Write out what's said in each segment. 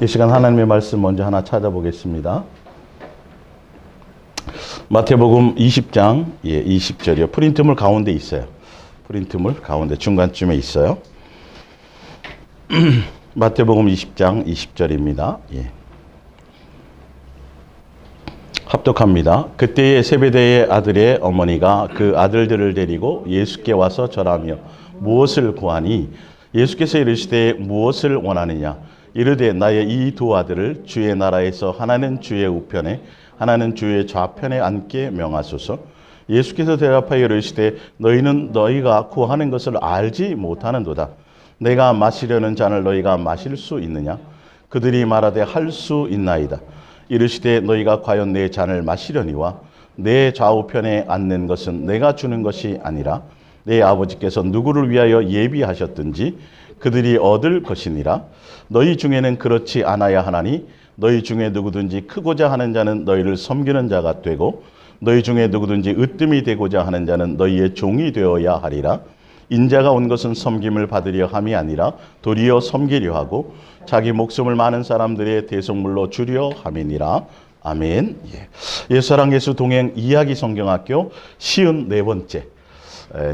이 시간 하나님의 말씀 먼저 하나 찾아보겠습니다. 마태복음 20장 20절이요. 프린트물 가운데 있어요. 프린트물 가운데 중간쯤에 있어요. 마태복음 20장 20절입니다. 합독합니다. 그때에 세베대의 아들의 어머니가 그 아들들을 데리고 예수께 와서 절하며 무엇을 구하니 예수께서 이르시되 무엇을 원하느냐 이르되 나의 이 두 아들을 주의 나라에서 하나는 주의 우편에 하나는 주의 좌편에 앉게 명하소서. 예수께서 대답하여 이르시되 너희는 너희가 구하는 것을 알지 못하는도다. 내가 마시려는 잔을 너희가 마실 수 있느냐? 그들이 말하되 할 수 있나이다. 이르시되 너희가 과연 내 잔을 마시려니와 내 좌우편에 앉는 것은 내가 주는 것이 아니라 내 아버지께서 누구를 위하여 예비하셨든지 그들이 얻을 것이니라. 너희 중에는 그렇지 않아야 하나니 너희 중에 누구든지 크고자 하는 자는 너희를 섬기는 자가 되고 너희 중에 누구든지 으뜸이 되고자 하는 자는 너희의 종이 되어야 하리라. 인자가 온 것은 섬김을 받으려 함이 아니라 도리어 섬기려 하고 자기 목숨을 많은 사람들의 대속물로 주려 함이니라. 아멘. 예수사랑 예수 동행 이야기 성경학교 54번째.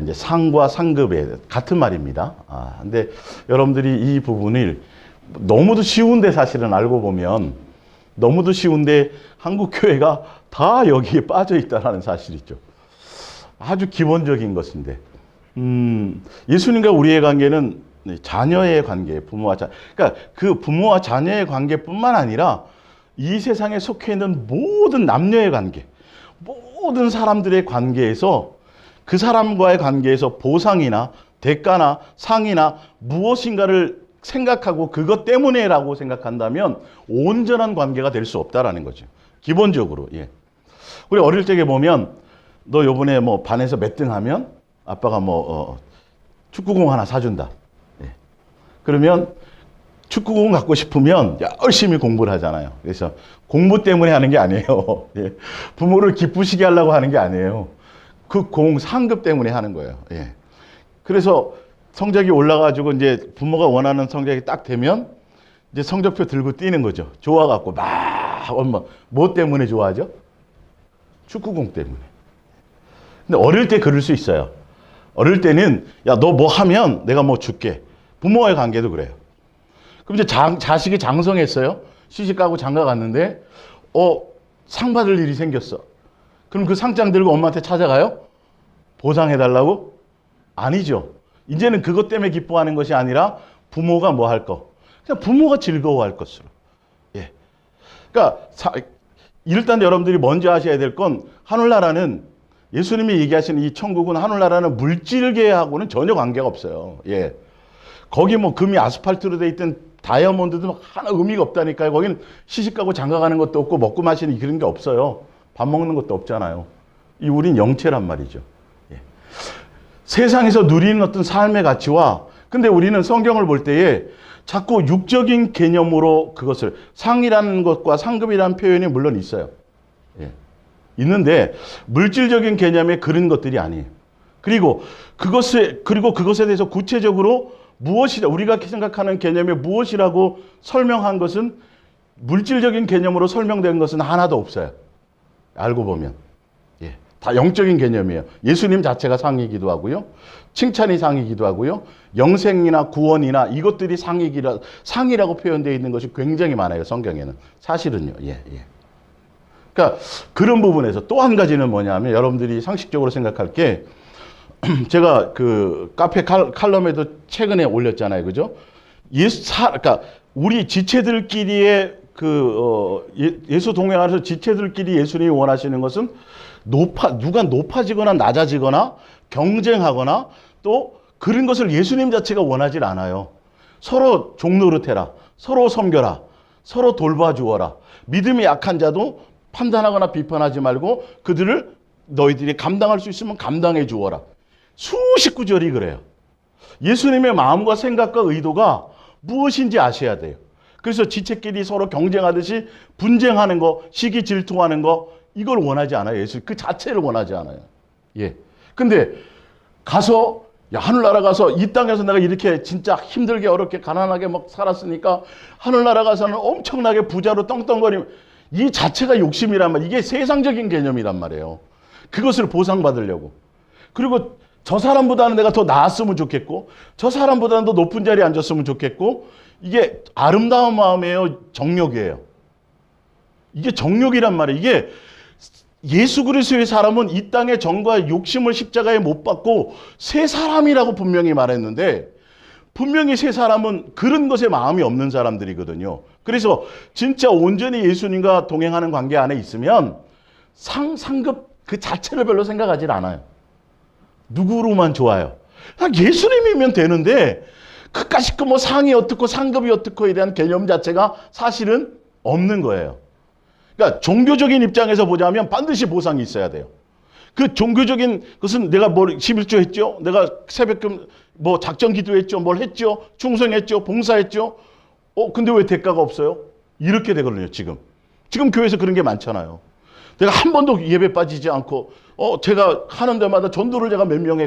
이제 상과 상급의 같은 말입니다. 근데 여러분들이 이 부분을 너무도 쉬운데 사실은 알고 보면 너무도 쉬운데 한국 교회가 다 여기에 빠져 있다는 사실이죠. 아주 기본적인 것인데, 예수님과 우리의 관계는 자녀의 관계, 부모와 자녀. 그러니까 그 부모와 자녀의 관계뿐만 아니라 이 세상에 속해 있는 모든 남녀의 관계, 모든 사람들의 관계에서 그 사람과의 관계에서 보상이나 대가나 상이나 무엇인가를 생각하고 그것 때문에라고 생각한다면 온전한 관계가 될 수 없다라는 거죠. 기본적으로. 우리 어릴 적에 보면 너 요번에 뭐 반에서 몇 등 하면 아빠가 축구공 하나 사준다. 그러면 축구공 갖고 싶으면 열심히 공부를 하잖아요. 그래서 공부 때문에 하는 게 아니에요. 부모를 기쁘시게 하려고 하는 게 아니에요. 그 공 상급 때문에 하는 거예요. 그래서 성적이 올라가지고 이제 부모가 원하는 성적이 딱 되면 이제 성적표 들고 뛰는 거죠. 좋아갖고 엄마 뭐 때문에 좋아하죠? 축구공 때문에. 근데 어릴 때 그럴 수 있어요. 어릴 때는 야, 너 뭐 하면 내가 뭐 줄게. 부모와의 관계도 그래요. 그럼 이제 자식이 장성했어요. 시집가고 장가 갔는데 상 받을 일이 생겼어. 그럼 그 상장 들고 엄마한테 찾아가요? 보상해달라고? 아니죠. 이제는 그것 때문에 기뻐하는 것이 아니라 부모가 뭐 할 거. 그냥 부모가 즐거워할 것으로. 그러니까 일단 여러분들이 먼저 하셔야 될 건 하늘나라는 예수님이 얘기하시는 이 천국은 하늘나라는 물질계하고는 전혀 관계가 없어요. 거기 뭐 금이 아스팔트로 돼 있던 다이아몬드도 하나 의미가 없다니까요. 거기는 시집가고 장가가는 것도 없고 먹고 마시는 그런 게 없어요. 밥 먹는 것도 없잖아요. 우린 영체란 말이죠. 세상에서 누리는 어떤 삶의 가치와 근데 우리는 성경을 볼 때에 자꾸 육적인 개념으로 그것을 상이라는 것과 상급이라는 표현이 물론 있어요. 있는데 물질적인 개념의 그런 것들이 아니에요. 그리고 그것에 대해서 구체적으로 무엇이다 우리가 생각하는 개념이 무엇이라고 설명한 것은 물질적인 개념으로 설명된 것은 하나도 없어요. 알고 보면. 다 영적인 개념이에요. 예수님 자체가 상이기도 하고요. 칭찬이 상이기도 하고요. 영생이나 구원이나 이것들이 상이라고 표현되어 있는 것이 굉장히 많아요. 성경에는. 사실은요. 그러니까 그런 부분에서 또 한 가지는 뭐냐면 여러분들이 상식적으로 생각할 게 제가 그 카페 칼럼에도 최근에 올렸잖아요. 그죠? 그러니까 우리 지체들끼리의 예수 동행하면서 지체들끼리 예수님이 원하시는 것은 누가 높아지거나 낮아지거나 경쟁하거나 또 그런 것을 예수님 자체가 원하질 않아요. 서로 종노릇해라. 서로 섬겨라. 서로 돌봐주어라. 믿음이 약한 자도 판단하거나 비판하지 말고 그들을 너희들이 감당할 수 있으면 감당해 주어라. 수십 구절이 그래요. 예수님의 마음과 생각과 의도가 무엇인지 아셔야 돼요. 그래서 지체끼리 서로 경쟁하듯이 분쟁하는 거, 시기 질투하는 거 이걸 원하지 않아요. 예수 그 자체를 원하지 않아요. 근데 가서 야, 하늘나라 가서 이 땅에서 내가 이렇게 진짜 힘들게 어렵게 가난하게 막 살았으니까 하늘나라 가서는 엄청나게 부자로 떵떵거리면 이 자체가 욕심이란 말, 이게 세상적인 개념이란 말이에요. 그것을 보상받으려고. 그리고 저 사람보다는 내가 더 나았으면 좋겠고, 저 사람보다는 더 높은 자리에 앉았으면 좋겠고, 이게 아름다운 마음이에요, 정욕이에요. 이게 정욕이란 말이에요. 이게 예수 그리스도의 사람은 이 땅의 정과 욕심을 십자가에 못 박고 새 사람이라고 분명히 말했는데, 분명히 새 사람은 그런 것에 마음이 없는 사람들이거든요. 그래서 진짜 온전히 예수님과 동행하는 관계 안에 있으면 상급 그 자체를 별로 생각하지 않아요. 누구로만 좋아요. 그냥 예수님이면 되는데 그까짓 거 뭐 상이 어떻고 상급이 어떻고에 대한 개념 자체가 사실은 없는 거예요. 그러니까 종교적인 입장에서 보자면 반드시 보상이 있어야 돼요. 그 종교적인 것은 내가 뭘 11조 했죠? 내가 새벽금 뭐 작전 기도했죠? 뭘 했죠? 충성했죠? 봉사했죠? 근데 왜 대가가 없어요? 이렇게 되거든요, 지금. 지금 교회에서 그런 게 많잖아요. 내가 한 번도 예배 빠지지 않고 제가 하는 데마다 전도를 제가 몇 명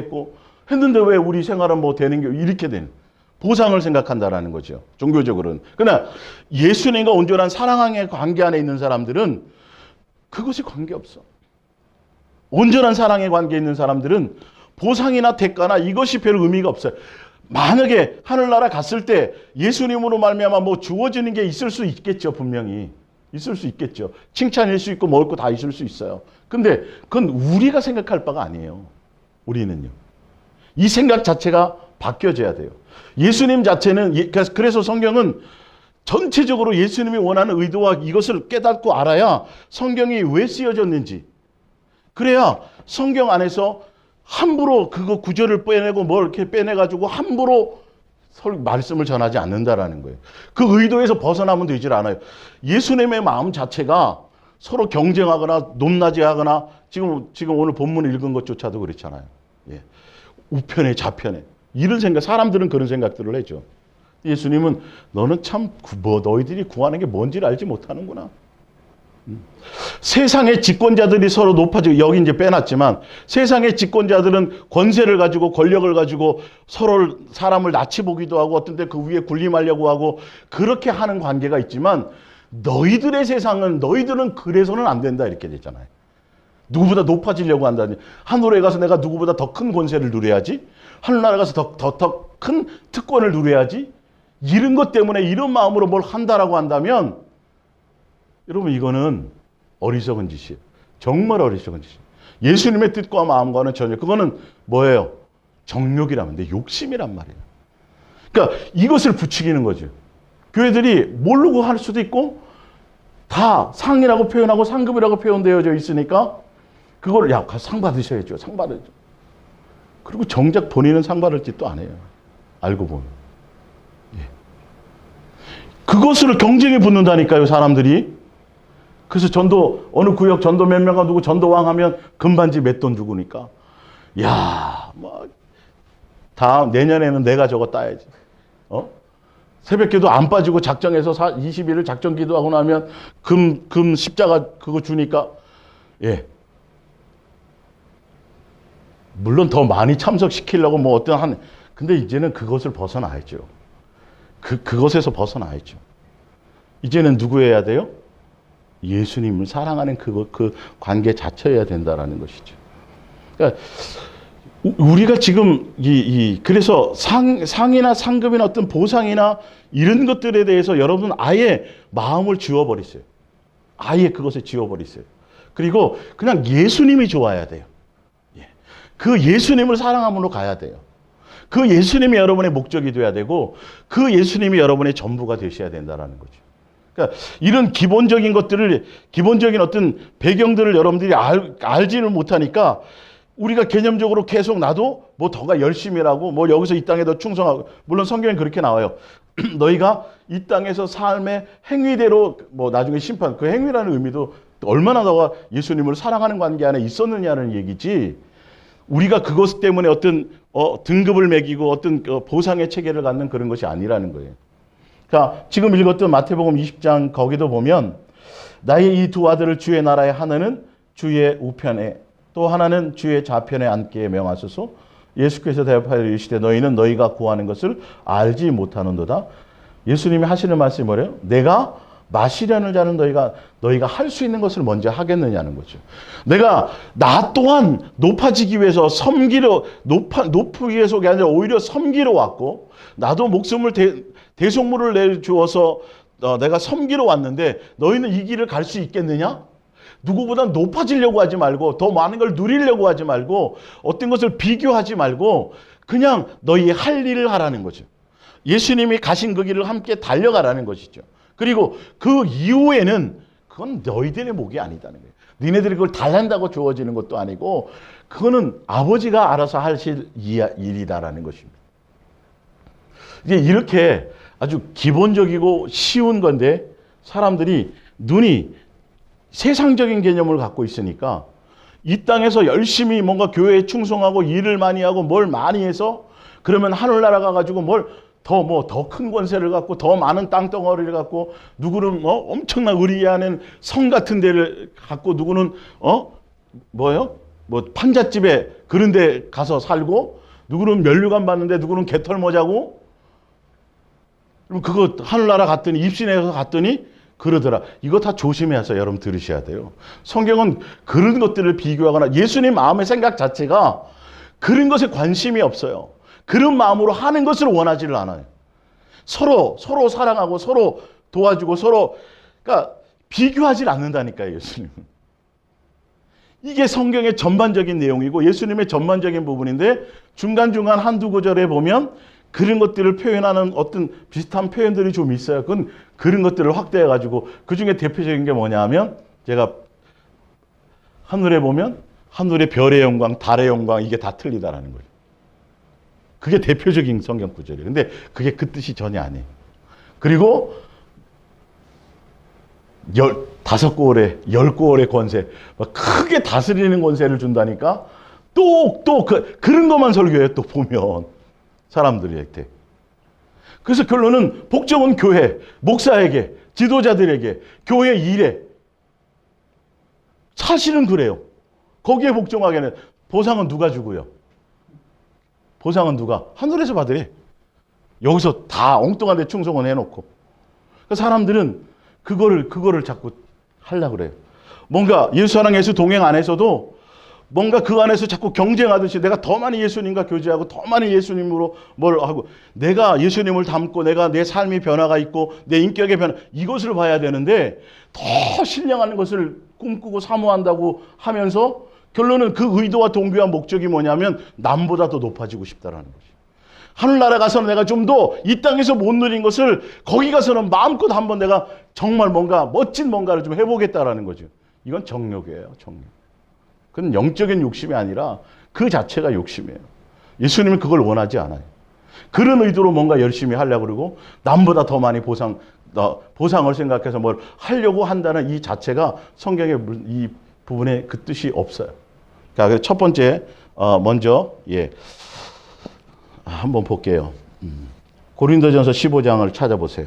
했는데 왜 우리 생활은 뭐 되는 게 이렇게 되는 보상을 생각한다라는 거죠. 종교적으로는. 그러나 예수님과 온전한 사랑의 관계 안에 있는 사람들은 그것이 관계없어. 온전한 사랑의 관계에 있는 사람들은 보상이나 대가나 이것이 별 의미가 없어요. 만약에 하늘나라 갔을 때 예수님으로 말미암아 뭐 주어지는 게 있을 수 있겠죠. 분명히. 있을 수 있겠죠. 칭찬일 수 있고 먹을 거 다 있을 수 있어요. 근데 그건 우리가 생각할 바가 아니에요. 우리는요. 이 생각 자체가 바뀌어져야 돼요. 예수님 자체는, 그래서 성경은 전체적으로 예수님이 원하는 의도와 이것을 깨닫고 알아야 성경이 왜 쓰여졌는지, 그래야 성경 안에서 함부로 그거 구절을 빼내고 뭘 이렇게 빼내가지고 함부로 말씀을 전하지 않는다라는 거예요. 그 의도에서 벗어나면 되질 않아요. 예수님의 마음 자체가 서로 경쟁하거나 높낮이하거나 지금 오늘 본문 읽은 것조차도 그렇잖아요. 예. 우편에 좌편에 이런 생각, 사람들은 그런 생각들을 해죠. 예수님은 너는 참 너희들이 구하는 게 뭔지를 알지 못하는구나. 세상의 집권자들이 서로 높아지고, 여기 이제 빼놨지만 세상의 집권자들은 권세를 가지고 권력을 가지고 서로 사람을 낯이 보기도 하고 어떤 때 그 위에 군림하려고 하고 그렇게 하는 관계가 있지만, 너희들의 세상은, 너희들은 그래서는 안 된다 이렇게 되잖아요. 누구보다 높아지려고 한다니. 하늘에 가서 내가 누구보다 더 큰 권세를 누려야지, 하늘나라 가서 더 큰 특권을 누려야지, 이런 것 때문에 이런 마음으로 뭘 한다라고 한다면 여러분, 이거는 어리석은 짓이에요. 정말 어리석은 짓이에요. 예수님의 뜻과 마음과는 전혀, 그거는 뭐예요? 정욕이라면 돼. 욕심이란 말이에요. 그러니까 이것을 부추기는 거죠. 교회들이 모르고 할 수도 있고 다 상이라고 표현하고 상급이라고 표현되어져 있으니까 그걸 상 받으셔야죠. 상 받으죠. 그리고 정작 본인은 상 받을 짓도 안 해요. 알고 보면. 예. 그것으로 경쟁에 붙는다니까요, 사람들이. 그래서 전도, 어느 구역 전도 몇 명가 누구 전도왕 하면 금반지 몇 돈 주고니까. 다음 내년에는 내가 저거 따야지. 새벽기도 안 빠지고 작정해서 20일을 작정 기도하고 나면 금 십자가 그거 주니까, 예. 물론 더 많이 참석시키려고 근데 이제는 그것을 벗어나야죠. 그것에서 벗어나야죠. 이제는 누구여야 돼요? 예수님을 사랑하는 그 관계 자체여야 된다라는 것이죠. 그러니까 우리가 지금 그래서 상이나 상급이나 어떤 보상이나 이런 것들에 대해서 여러분 아예 마음을 지워버리세요. 아예 그것을 지워버리세요. 그리고 그냥 예수님이 좋아야 돼요. 예. 그 예수님을 사랑함으로 가야 돼요. 그 예수님이 여러분의 목적이 돼야 되고 그 예수님이 여러분의 전부가 되셔야 된다라는 거죠. 그러니까 이런 기본적인 것들을, 기본적인 어떤 배경들을 여러분들이 알지를 못하니까 우리가 개념적으로 계속 나도 뭐 더가 열심히 하고 뭐 여기서 이 땅에 더 충성하고, 물론 성경에 그렇게 나와요. 너희가 이 땅에서 삶의 행위대로 뭐 나중에 심판, 그 행위라는 의미도 얼마나 너가 예수님을 사랑하는 관계 안에 있었느냐는 얘기지, 우리가 그것 때문에 어떤 등급을 매기고 어떤 보상의 체계를 갖는 그런 것이 아니라는 거예요. 자, 지금 읽었던 마태복음 20장 거기도 보면 나의 이 두 아들을 주의 나라에 하나는 주의 우편에 또 하나는 주의 좌편에 앉게 명하소서. 예수께서 대답하여 이르시되 너희는 너희가 구하는 것을 알지 못하는도다. 예수님이 하시는 말씀이 뭐래요? 내가 마시려는 자는 너희가 할 수 있는 것을 먼저 하겠느냐는 거죠. 내가 나 또한 높아지기 위해서 높기 위해서가 아니라 오히려 섬기러 왔고, 나도 목숨을 대속물을 내주어서 내가 섬기러 왔는데 너희는 이 길을 갈 수 있겠느냐? 누구보다 높아지려고 하지 말고, 더 많은 걸 누리려고 하지 말고, 어떤 것을 비교하지 말고 그냥 너희 할 일을 하라는 거죠. 예수님이 가신 그 길을 함께 달려가라는 것이죠. 그리고 그 이후에는 그건 너희들의 목이 아니다는 거예요. 니네들이 그걸 달란다고 주어지는 것도 아니고 그거는 아버지가 알아서 하실 일이다라는 것입니다. 이제 이렇게 아주 기본적이고 쉬운 건데 사람들이 눈이 세상적인 개념을 갖고 있으니까 이 땅에서 열심히 뭔가 교회에 충성하고 일을 많이 하고 뭘 많이 해서 그러면 하늘나라 가가지고 더 큰 권세를 갖고 더 많은 땅덩어리를 갖고, 누구는 엄청난 의리하는 성 같은 데를 갖고, 누구는 판잣집에 그런 데 가서 살고, 누구는 면류관 받는데 누구는 개털모 자고, 그럼 그거 하늘나라 갔더니 입신해서 갔더니 그러더라. 이거 다 조심해서 여러분 들으셔야 돼요. 성경은 그런 것들을 비교하거나 예수님 마음의 생각 자체가 그런 것에 관심이 없어요. 그런 마음으로 하는 것을 원하지를 않아요. 서로 사랑하고 서로 도와주고 그러니까 비교하지 않는다니까요, 예수님은. 이게 성경의 전반적인 내용이고 예수님의 전반적인 부분인데 중간중간 한두 구절에 보면 그런 것들을 표현하는 어떤 비슷한 표현들이 좀 있어요. 그건 그런 것들을 확대해가지고 그 중에 대표적인 게 뭐냐 하면 제가 하늘에 보면 하늘의 별의 영광, 달의 영광 이게 다 틀리다라는 거예요. 그게 대표적인 성경 구절이에요. 근데 그게 그 뜻이 전혀 아니에요. 그리고 5고을에 10고을의 권세, 크게 다스리는 권세를 준다니까 그런 것만 설교해요. 또 보면 사람들한테. 그래서 결론은 복종은 교회, 목사에게, 지도자들에게, 교회 일에. 사실은 그래요. 거기에 복종하게는 보상은 누가 주고요? 보상은 누가? 하늘에서 받으래. 여기서 다 엉뚱한 데 충성을 해놓고. 그러니까 사람들은 그거를 자꾸 하려고 그래요. 뭔가 예수랑 예수 동행 안에서도 뭔가 그 안에서 자꾸 경쟁하듯이 내가 더 많이 예수님과 교제하고 더 많이 예수님으로 뭘 하고 내가 예수님을 닮고 내가 내 삶의 변화가 있고 내 인격의 변화 이것을 봐야 되는데 더 신령한 것을 꿈꾸고 사모한다고 하면서 결론은 그 의도와 동기와 목적이 뭐냐면 남보다 더 높아지고 싶다라는 거지. 하늘나라 가서는 내가 좀 더 이 땅에서 못 누린 것을 거기 가서는 마음껏 한번 내가 정말 뭔가 멋진 뭔가를 좀 해보겠다라는 거죠. 이건 정욕이에요. 정욕. 그건 영적인 욕심이 아니라 그 자체가 욕심이에요. 예수님은 그걸 원하지 않아요. 그런 의도로 뭔가 열심히 하려고 그러고 남보다 더 많이 보상을 생각해서 뭘 하려고 한다는 이 자체가 성경의 이 부분에 그 뜻이 없어요. 자, 첫 번째 먼저 한번 볼게요. 고린도전서 15장을 찾아보세요.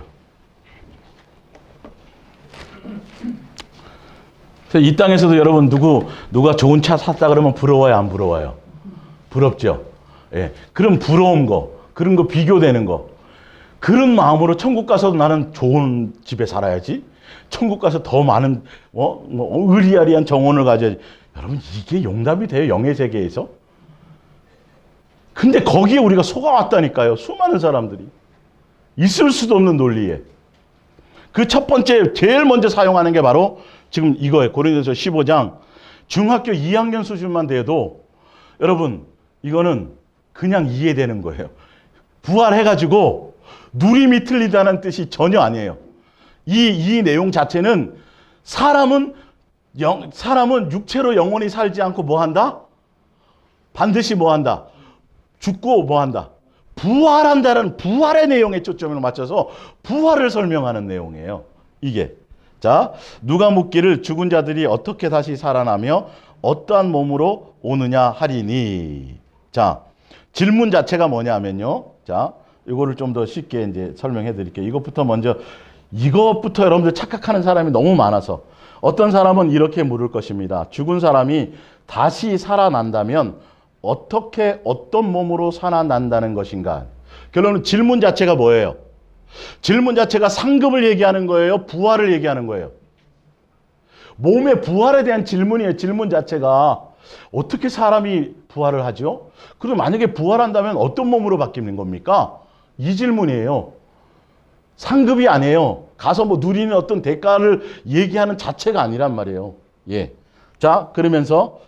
이 땅에서도 여러분 누가 좋은 차 샀다 그러면 부러워요, 안 부러워요? 부럽죠. 예. 그런 부러운 거, 그런 거 비교되는 거, 그런 마음으로 천국 가서도 나는 좋은 집에 살아야지. 천국 가서 더 많은 의리아리한 정원을 가져야지. 여러분 이게 용납이 돼요? 영의 세계에서? 근데 거기에 우리가 속아왔다니까요. 수많은 사람들이. 있을 수도 없는 논리에. 그 첫 번째 제일 먼저 사용하는 게 바로 지금 이거예요. 고린도서 15장 중학교 2학년 수준만 돼도 여러분 이거는 그냥 이해되는 거예요. 부활해가지고 누림이 틀리다는 뜻이 전혀 아니에요. 이 내용 자체는 사람은 육체로 영원히 살지 않고 뭐 한다? 반드시 뭐 한다? 죽고 뭐 한다? 부활한다는 부활의 내용에 초점을 맞춰서 부활을 설명하는 내용이에요. 이게. 자, 누가 묻기를 죽은 자들이 어떻게 다시 살아나며 어떠한 몸으로 오느냐 하리니. 자, 질문 자체가 뭐냐면요. 자, 이거를 좀 더 쉽게 이제 설명해 드릴게요. 이것부터 여러분들 착각하는 사람이 너무 많아서 어떤 사람은 이렇게 물을 것입니다. 죽은 사람이 다시 살아난다면 어떻게 어떤 몸으로 살아난다는 것인가? 결론은 질문 자체가 뭐예요? 질문 자체가 상급을 얘기하는 거예요? 부활을 얘기하는 거예요? 몸의 부활에 대한 질문이에요. 질문 자체가. 어떻게 사람이 부활을 하죠? 그럼 만약에 부활한다면 어떤 몸으로 바뀌는 겁니까? 이 질문이에요. 상급이 아니에요. 가서 뭐 누리는 어떤 대가를 얘기하는 자체가 아니란 말이에요. 예. 자, 그러면서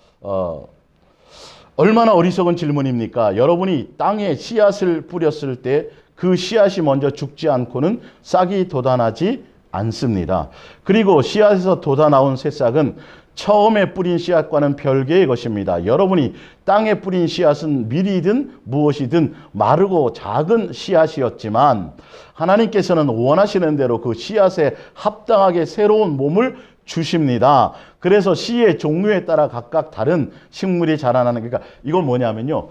얼마나 어리석은 질문입니까? 여러분이 땅에 씨앗을 뿌렸을 때 그 씨앗이 먼저 죽지 않고는 싹이 돋아나지 않습니다. 그리고 씨앗에서 돋아나온 새싹은 처음에 뿌린 씨앗과는 별개의 것입니다. 여러분이 땅에 뿌린 씨앗은 밀이든 무엇이든 마르고 작은 씨앗이었지만 하나님께서는 원하시는 대로 그 씨앗에 합당하게 새로운 몸을 주십니다. 그래서 씨의 종류에 따라 각각 다른 식물이 자라나는, 그러니까 이건 뭐냐면요.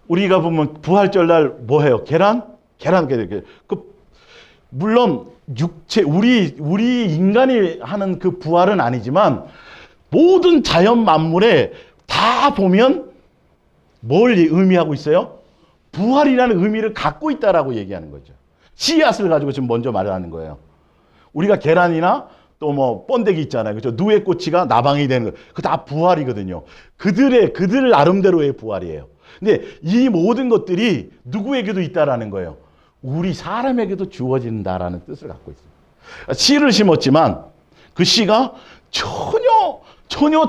우리가 보면 부활절날 뭐 해요? 계란, 물론 육체, 우리 인간이 하는 그 부활은 아니지만 모든 자연 만물에 다 보면 뭘 의미하고 있어요? 부활이라는 의미를 갖고 있다라고 얘기하는 거죠. 씨앗을 가지고 지금 먼저 말을 하는 거예요. 우리가 계란이나 또 뭐 번데기 있잖아요. 그죠? 누에 꼬치가 나방이 되는 거. 그거 다 부활이거든요. 그들 나름대로의 부활이에요. 근데 이 모든 것들이 누구에게도 있다라는 거예요. 우리 사람에게도 주어진다라는 뜻을 갖고 있어요. 씨를 심었지만 그 씨가 전혀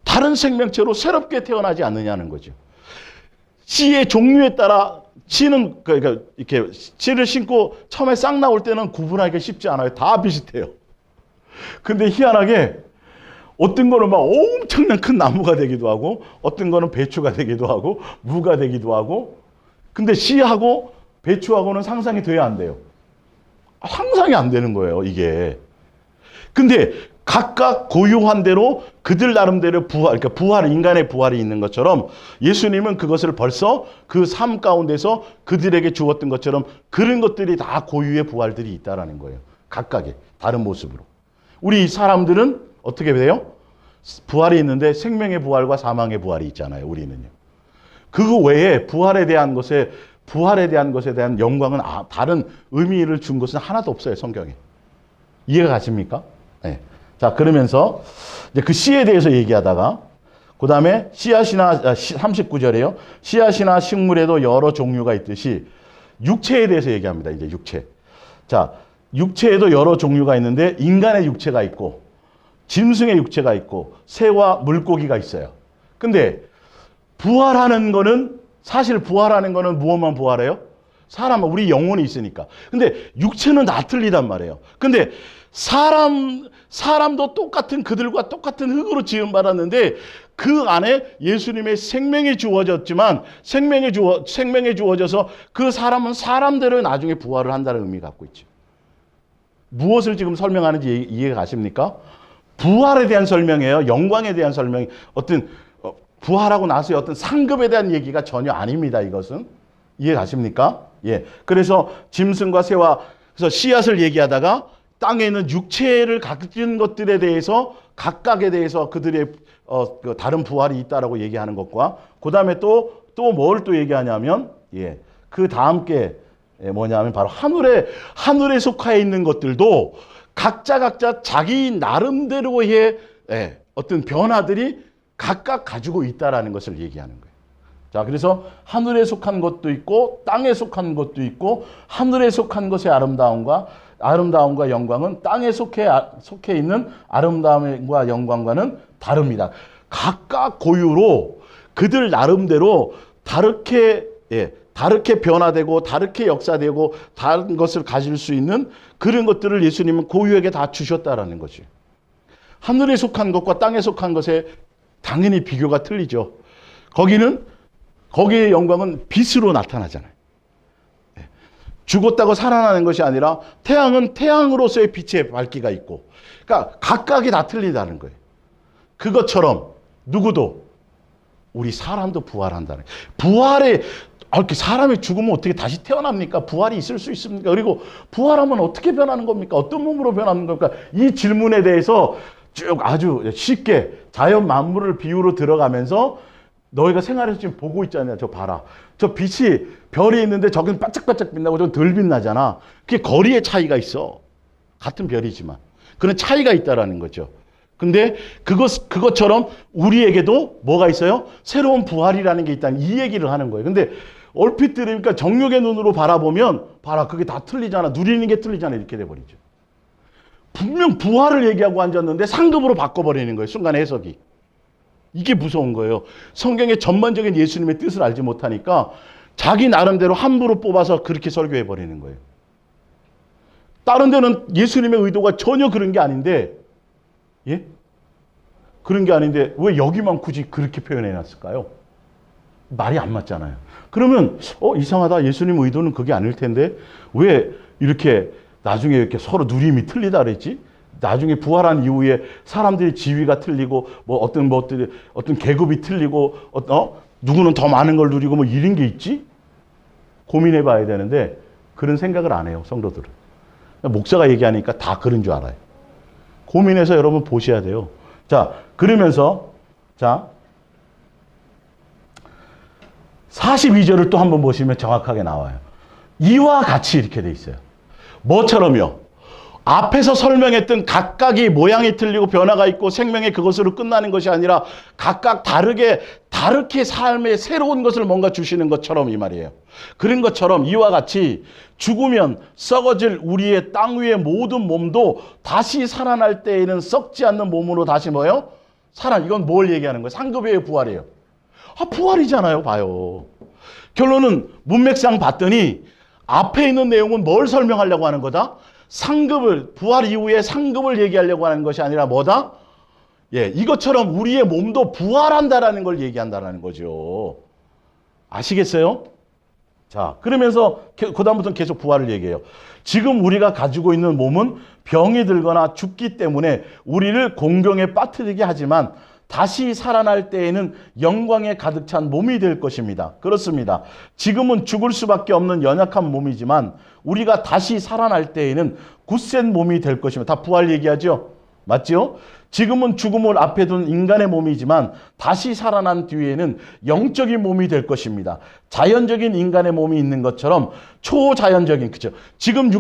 다른 생명체로 새롭게 태어나지 않느냐는 거죠. 씨의 종류에 따라 씨는 그러니까 이렇게 씨를 심고 처음에 싹 나올 때는 구분하기가 쉽지 않아요. 다 비슷해요. 근데 희한하게 어떤 거는 막 엄청난 큰 나무가 되기도 하고 어떤 거는 배추가 되기도 하고 무가 되기도 하고, 근데 씨하고 배추하고는 상상이 돼야 안 돼요. 상상이 안 되는 거예요, 이게. 근데 각각 고유한 대로 그들 나름대로 부활, 인간의 부활이 있는 것처럼 예수님은 그것을 벌써 그 삶 가운데서 그들에게 주었던 것처럼 그런 것들이 다 고유의 부활들이 있다라는 거예요. 각각의 다른 모습으로. 우리 사람들은 어떻게 돼요? 부활이 있는데 생명의 부활과 사망의 부활이 있잖아요, 우리는요. 그거 외에 부활에 대한 것에 대한 영광은 다른 의미를 준 것은 하나도 없어요, 성경에. 이해가 가십니까? 네. 자, 그러면서 이제 그 씨에 대해서 얘기하다가 그 다음에 씨앗이나 39절에요. 씨앗이나 식물에도 여러 종류가 있듯이 육체에 대해서 얘기합니다. 이제 육체. 자, 육체에도 여러 종류가 있는데 인간의 육체가 있고 짐승의 육체가 있고 새와 물고기가 있어요. 근데 사실 부활하는 거는 무엇만 부활해요? 우리 영혼이 있으니까. 근데 육체는 다 틀리단 말이에요. 근데 사람도 그들과 똑같은 흙으로 지음받았는데 그 안에 예수님의 생명이 주어졌지만 생명이 주어져서 그 사람은 사람대로 나중에 부활을 한다는 의미를 갖고 있죠. 무엇을 지금 설명하는지 이해가 가십니까? 부활에 대한 설명이에요. 영광에 대한 설명이 부활하고 나서의 어떤 상급에 대한 얘기가 전혀 아닙니다. 이것은. 이해 가십니까? 예. 그래서 짐승과 새와 그래서 씨앗을 얘기하다가 땅에 있는 육체를 가진 것들에 대해서 각각에 대해서 그들의 그 다른 부활이 있다라고 얘기하는 것과 그다음에 또 뭘 또 얘기하냐면 그 다음 게 뭐냐면 바로 하늘에 속해 있는 것들도 각자 자기 나름대로의 어떤 변화들이 각각 가지고 있다라는 것을 얘기하는 거예요. 자, 그래서 하늘에 속한 것도 있고 땅에 속한 것도 있고 하늘에 속한 것의 아름다움과 영광은 땅에 속해 있는 아름다움과 영광과는 다릅니다. 각각 고유로 그들 나름대로 다르게 변화되고 다르게 역사되고 다른 것을 가질 수 있는 그런 것들을 예수님은 고유에게 다 주셨다라는 것이에요. 하늘에 속한 것과 땅에 속한 것에 당연히 비교가 틀리죠. 거기의 영광은 빛으로 나타나잖아요. 죽었다고 살아나는 것이 아니라 태양은 태양으로서의 빛의 밝기가 있고, 그러니까 각각이 다 틀리다는 거예요. 그것처럼 누구도 우리 사람도 부활한다는 거예요. 부활에 이렇게 사람이 죽으면 어떻게 다시 태어납니까? 부활이 있을 수 있습니까? 그리고 부활하면 어떻게 변하는 겁니까? 어떤 몸으로 변하는 겁니까? 이 질문에 대해서 쭉 아주 쉽게 자연 만물을 비유로 들어가면서 너희가 생활에서 지금 보고 있잖아요. 저 봐라. 저 빛이 별이 있는데 저긴 반짝반짝 빛나고 저건 덜 빛나잖아. 그게 거리의 차이가 있어. 같은 별이지만. 그런 차이가 있다라는 거죠. 근데 그것처럼 우리에게도 뭐가 있어요? 새로운 부활이라는 게 있다는 이 얘기를 하는 거예요. 근데 얼핏 들으니까 정욕의 눈으로 바라보면 봐라 그게 다 틀리잖아. 누리는 게 틀리잖아. 이렇게 돼버리죠. 분명 부활을 얘기하고 앉았는데 상급으로 바꿔버리는 거예요. 순간 해석이. 이게 무서운 거예요. 성경의 전반적인 예수님의 뜻을 알지 못하니까 자기 나름대로 함부로 뽑아서 그렇게 설교해버리는 거예요. 다른 데는 예수님의 의도가 전혀 그런 게 아닌데 예? 그런 게 아닌데 왜 여기만 굳이 그렇게 표현해놨을까요? 말이 안 맞잖아요. 그러면 이상하다. 예수님 의도는 그게 아닐 텐데 왜 이렇게 나중에 이렇게 서로 누림이 틀리다 그랬지? 나중에 부활한 이후에 사람들의 지위가 틀리고 어떤 계급이 틀리고 누구는 더 많은 걸 누리고 뭐 이런 게 있지? 고민해 봐야 되는데 그런 생각을 안 해요. 성도들은. 목사가 얘기하니까 다 그런 줄 알아요. 고민해서 여러분 보셔야 돼요. 자, 그러면서 자 42절을 또 한번 보시면 정확하게 나와요. 이와 같이 이렇게 돼 있어요. 뭐처럼요? 앞에서 설명했던 각각이 모양이 틀리고 변화가 있고 생명의 그것으로 끝나는 것이 아니라 각각 다르게 삶의 새로운 것을 뭔가 주시는 것처럼 이 말이에요. 그런 것처럼 이와 같이 죽으면 썩어질 우리의 땅 위의 모든 몸도 다시 살아날 때에는 썩지 않는 몸으로 다시 뭐요? 이건 뭘 얘기하는 거예요? 상급의 부활이에요. 부활이잖아요. 봐요. 결론은 문맥상 봤더니 앞에 있는 내용은 뭘 설명하려고 하는 거다? 부활 이후에 상급을 얘기하려고 하는 것이 아니라 뭐다? 예, 이것처럼 우리의 몸도 부활한다라는 걸 얘기한다라는 거죠. 아시겠어요? 자, 그러면서 그다음부터는 계속 부활을 얘기해요. 지금 우리가 가지고 있는 몸은 병이 들거나 죽기 때문에 우리를 공경에 빠뜨리게 하지만 다시 살아날 때에는 영광에 가득 찬 몸이 될 것입니다. 그렇습니다. 지금은 죽을 수밖에 없는 연약한 몸이지만 우리가 다시 살아날 때에는 굳센 몸이 될 것입니다. 다 부활 얘기하죠? 맞죠? 지금은 죽음을 앞에 둔 인간의 몸이지만 다시 살아난 뒤에는 영적인 몸이 될 것입니다. 자연적인 인간의 몸이 있는 것처럼 초자연적인, 그죠? 지금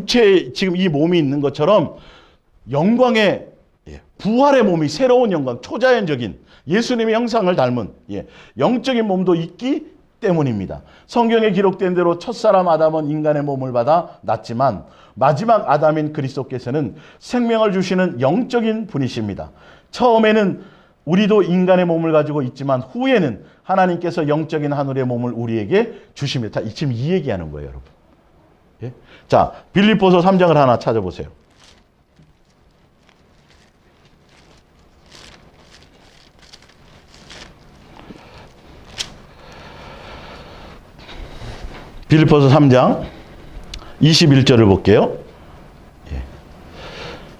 이 몸이 있는 것처럼 영광의 부활의 몸이 새로운 영광, 초자연적인 예수님의 형상을 닮은 영적인 몸도 있기 때문입니다. 성경에 기록된 대로 첫사람 아담은 인간의 몸을 받아 났지만 마지막 아담인 그리스도께서는 생명을 주시는 영적인 분이십니다. 처음에는 우리도 인간의 몸을 가지고 있지만 후에는 하나님께서 영적인 하늘의 몸을 우리에게 주십니다. 지금 이 얘기하는 거예요, 여러분. 예? 자, 빌립보서 3장을 하나 찾아보세요. 빌립보서 3장 21절을 볼게요.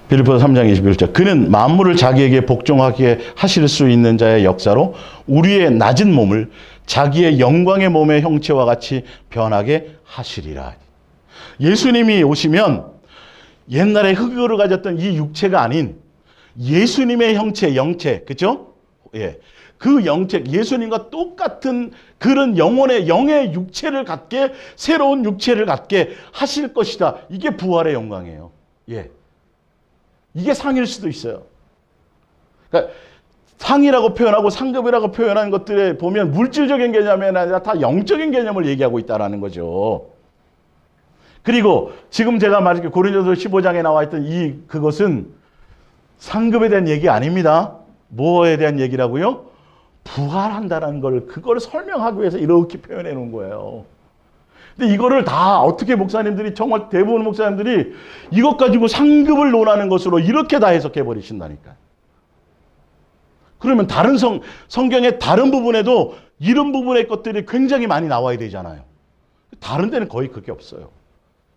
빌립보서 3장 21절. 그는 만물을 자기에게 복종하게 하실 수 있는 자의 역사로 우리의 낮은 몸을 자기의 영광의 몸의 형체와 같이 변하게 하시리라. 예수님이 오시면 옛날에 흙으로 가졌던 이 육체가 아닌 예수님의 형체, 영체, 그죠? 예. 그 영체, 예수님과 똑같은 그런 영의 육체를 갖게, 새로운 육체를 갖게 하실 것이다. 이게 부활의 영광이에요. 예. 이게 상일 수도 있어요. 그러니까 상이라고 표현하고 상급이라고 표현하는 것들에 보면 물질적인 개념이 아니라 다 영적인 개념을 얘기하고 있다는 거죠. 그리고 지금 제가 말했게 고린도서 15장에 나와 있던 그것은 상급에 대한 얘기 아닙니다. 뭐에 대한 얘기라고요? 부활한다는 그걸 설명하기 위해서 이렇게 표현해 놓은 거예요. 근데 이거를 다 어떻게 목사님들이, 정말 대부분 목사님들이 이것 가지고 상급을 논하는 것으로 이렇게 다 해석해 버리신다니까. 그러면 다른 성경의 다른 부분에도 이런 부분의 것들이 굉장히 많이 나와야 되잖아요. 다른 데는 거의 그렇게 없어요.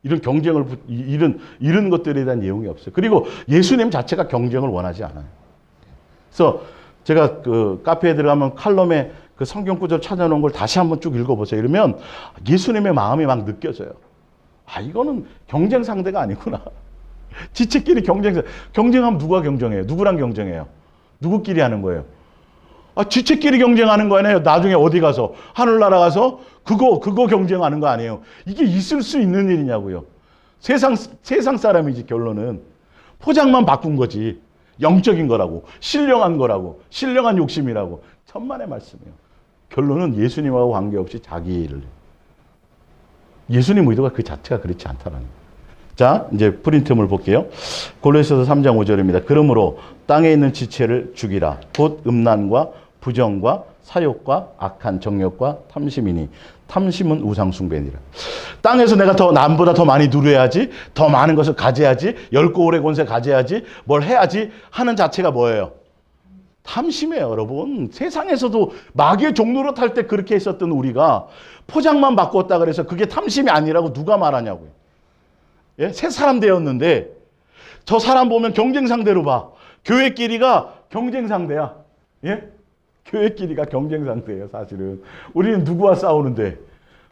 이런 경쟁을, 이런 것들에 대한 내용이 없어요. 그리고 예수님 자체가 경쟁을 원하지 않아요. 그래서 제가 그 카페에 들어가면 칼럼에 그 성경 구절 찾아놓은 걸 다시 한번 쭉 읽어보세요. 이러면 예수님의 마음이 막 느껴져요. 이거는 경쟁 상대가 아니구나. 지체끼리 경쟁하면 누가 경쟁해요? 누구랑 경쟁해요? 누구끼리 하는 거예요? 지체끼리 경쟁하는 거 아니에요. 나중에 어디 가서 하늘나라 가서 그거 경쟁하는 거 아니에요. 이게 있을 수 있는 일이냐고요. 세상 사람이지 결론은. 포장만 바꾼 거지. 영적인 거라고, 신령한 거라고, 신령한 욕심이라고. 천만의 말씀이에요. 결론은 예수님하고 관계없이 자기 일을. 예수님 의도가 그 자체가 그렇지 않다라는 거예요. 자, 이제 프린트물 볼게요. 골로새서 3장 5절입니다. 그러므로 땅에 있는 지체를 죽이라. 곧 음란과 부정과 사욕과 악한 정욕과 탐심이니 탐심은 우상숭배니라. 땅에서 내가 남보다 더 많이 누려야지, 더 많은 것을 가져야지, 엷고 오래 권세 가져야지, 뭘 해야지 하는 자체가 뭐예요? 탐심이에요, 여러분. 세상에서도 마귀의 종노릇 할 때 그렇게 했었던 우리가 포장만 바꿨다 그래서 그게 탐심이 아니라고 누가 말하냐고요. 예? 새 사람 되었는데 저 사람 보면 경쟁 상대로 봐. 교회끼리가 경쟁 상대야. 예? 교회끼리가 경쟁 상대예요, 사실은. 우리는 누구와 싸우는데?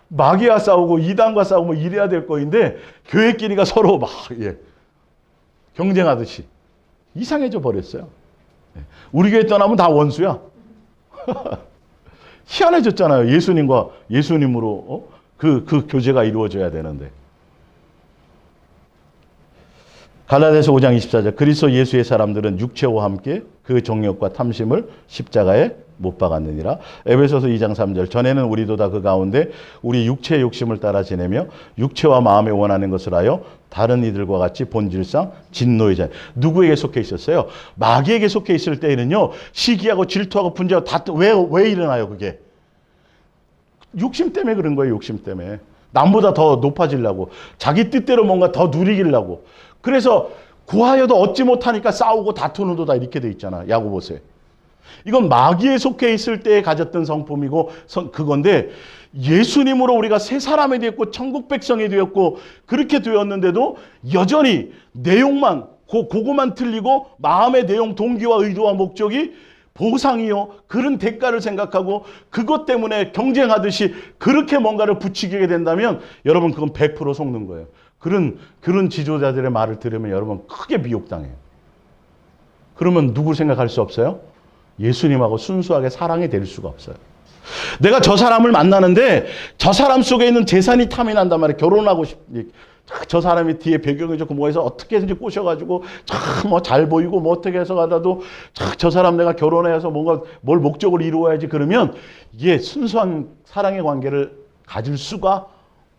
마귀와 싸우고 이단과 싸우고 이래야 될 거인데 교회끼리가 서로 막 경쟁하듯이 이상해져 버렸어요. 우리 교회 떠나면 다 원수야. 희한해졌잖아요. 예수님과 예수님으로 그 교제가 이루어져야 되는데. 갈라디아서 5장 24절 그리스도 예수의 사람들은 육체와 함께 그 정욕과 탐심을 십자가에 못 박았느니라. 에베소서 2장 3절 전에는 우리도 다 그 가운데 우리 육체의 욕심을 따라 지내며 육체와 마음에 원하는 것을 하여 다른 이들과 같이 본질상 진노의 자. 누구에게 속해 있었어요? 마귀에게 속해 있을 때에는요. 시기하고 질투하고 분쟁하고 다 왜 일어나요 그게? 욕심 때문에 그런 거예요. 욕심 때문에. 남보다 더 높아지려고. 자기 뜻대로 뭔가 더 누리기려고. 그래서 구하여도 얻지 못하니까 싸우고 다투는도 다 이렇게 돼 있잖아. 야고보서에. 이건 마귀에 속해 있을 때 가졌던 성품이고 그건데 예수님으로 우리가 새 사람이 되었고 천국 백성이 되었고 그렇게 되었는데도 여전히 내용만 그거만 틀리고 마음의 내용 동기와 의도와 목적이 보상이요 그런 대가를 생각하고 그것 때문에 경쟁하듯이 그렇게 뭔가를 붙이게 된다면 여러분 그건 100% 속는 거예요. 그런 지도자들의 말을 들으면 여러분 크게 미혹당해요. 그러면 누구 생각할 수 없어요? 예수님하고 순수하게 사랑이 될 수가 없어요. 내가 저 사람을 만나는데 저 사람 속에 있는 재산이 탐이 난단 말이에요. 결혼하고 저 사람이 뒤에 배경이 좋고 뭐 해서 어떻게든지 꼬셔가지고 참 뭐 잘 보이고 뭐 어떻게 해서 가다도 저 사람 내가 결혼해서 뭔가 뭘 목적을 이루어야지 그러면 이게 순수한 사랑의 관계를 가질 수가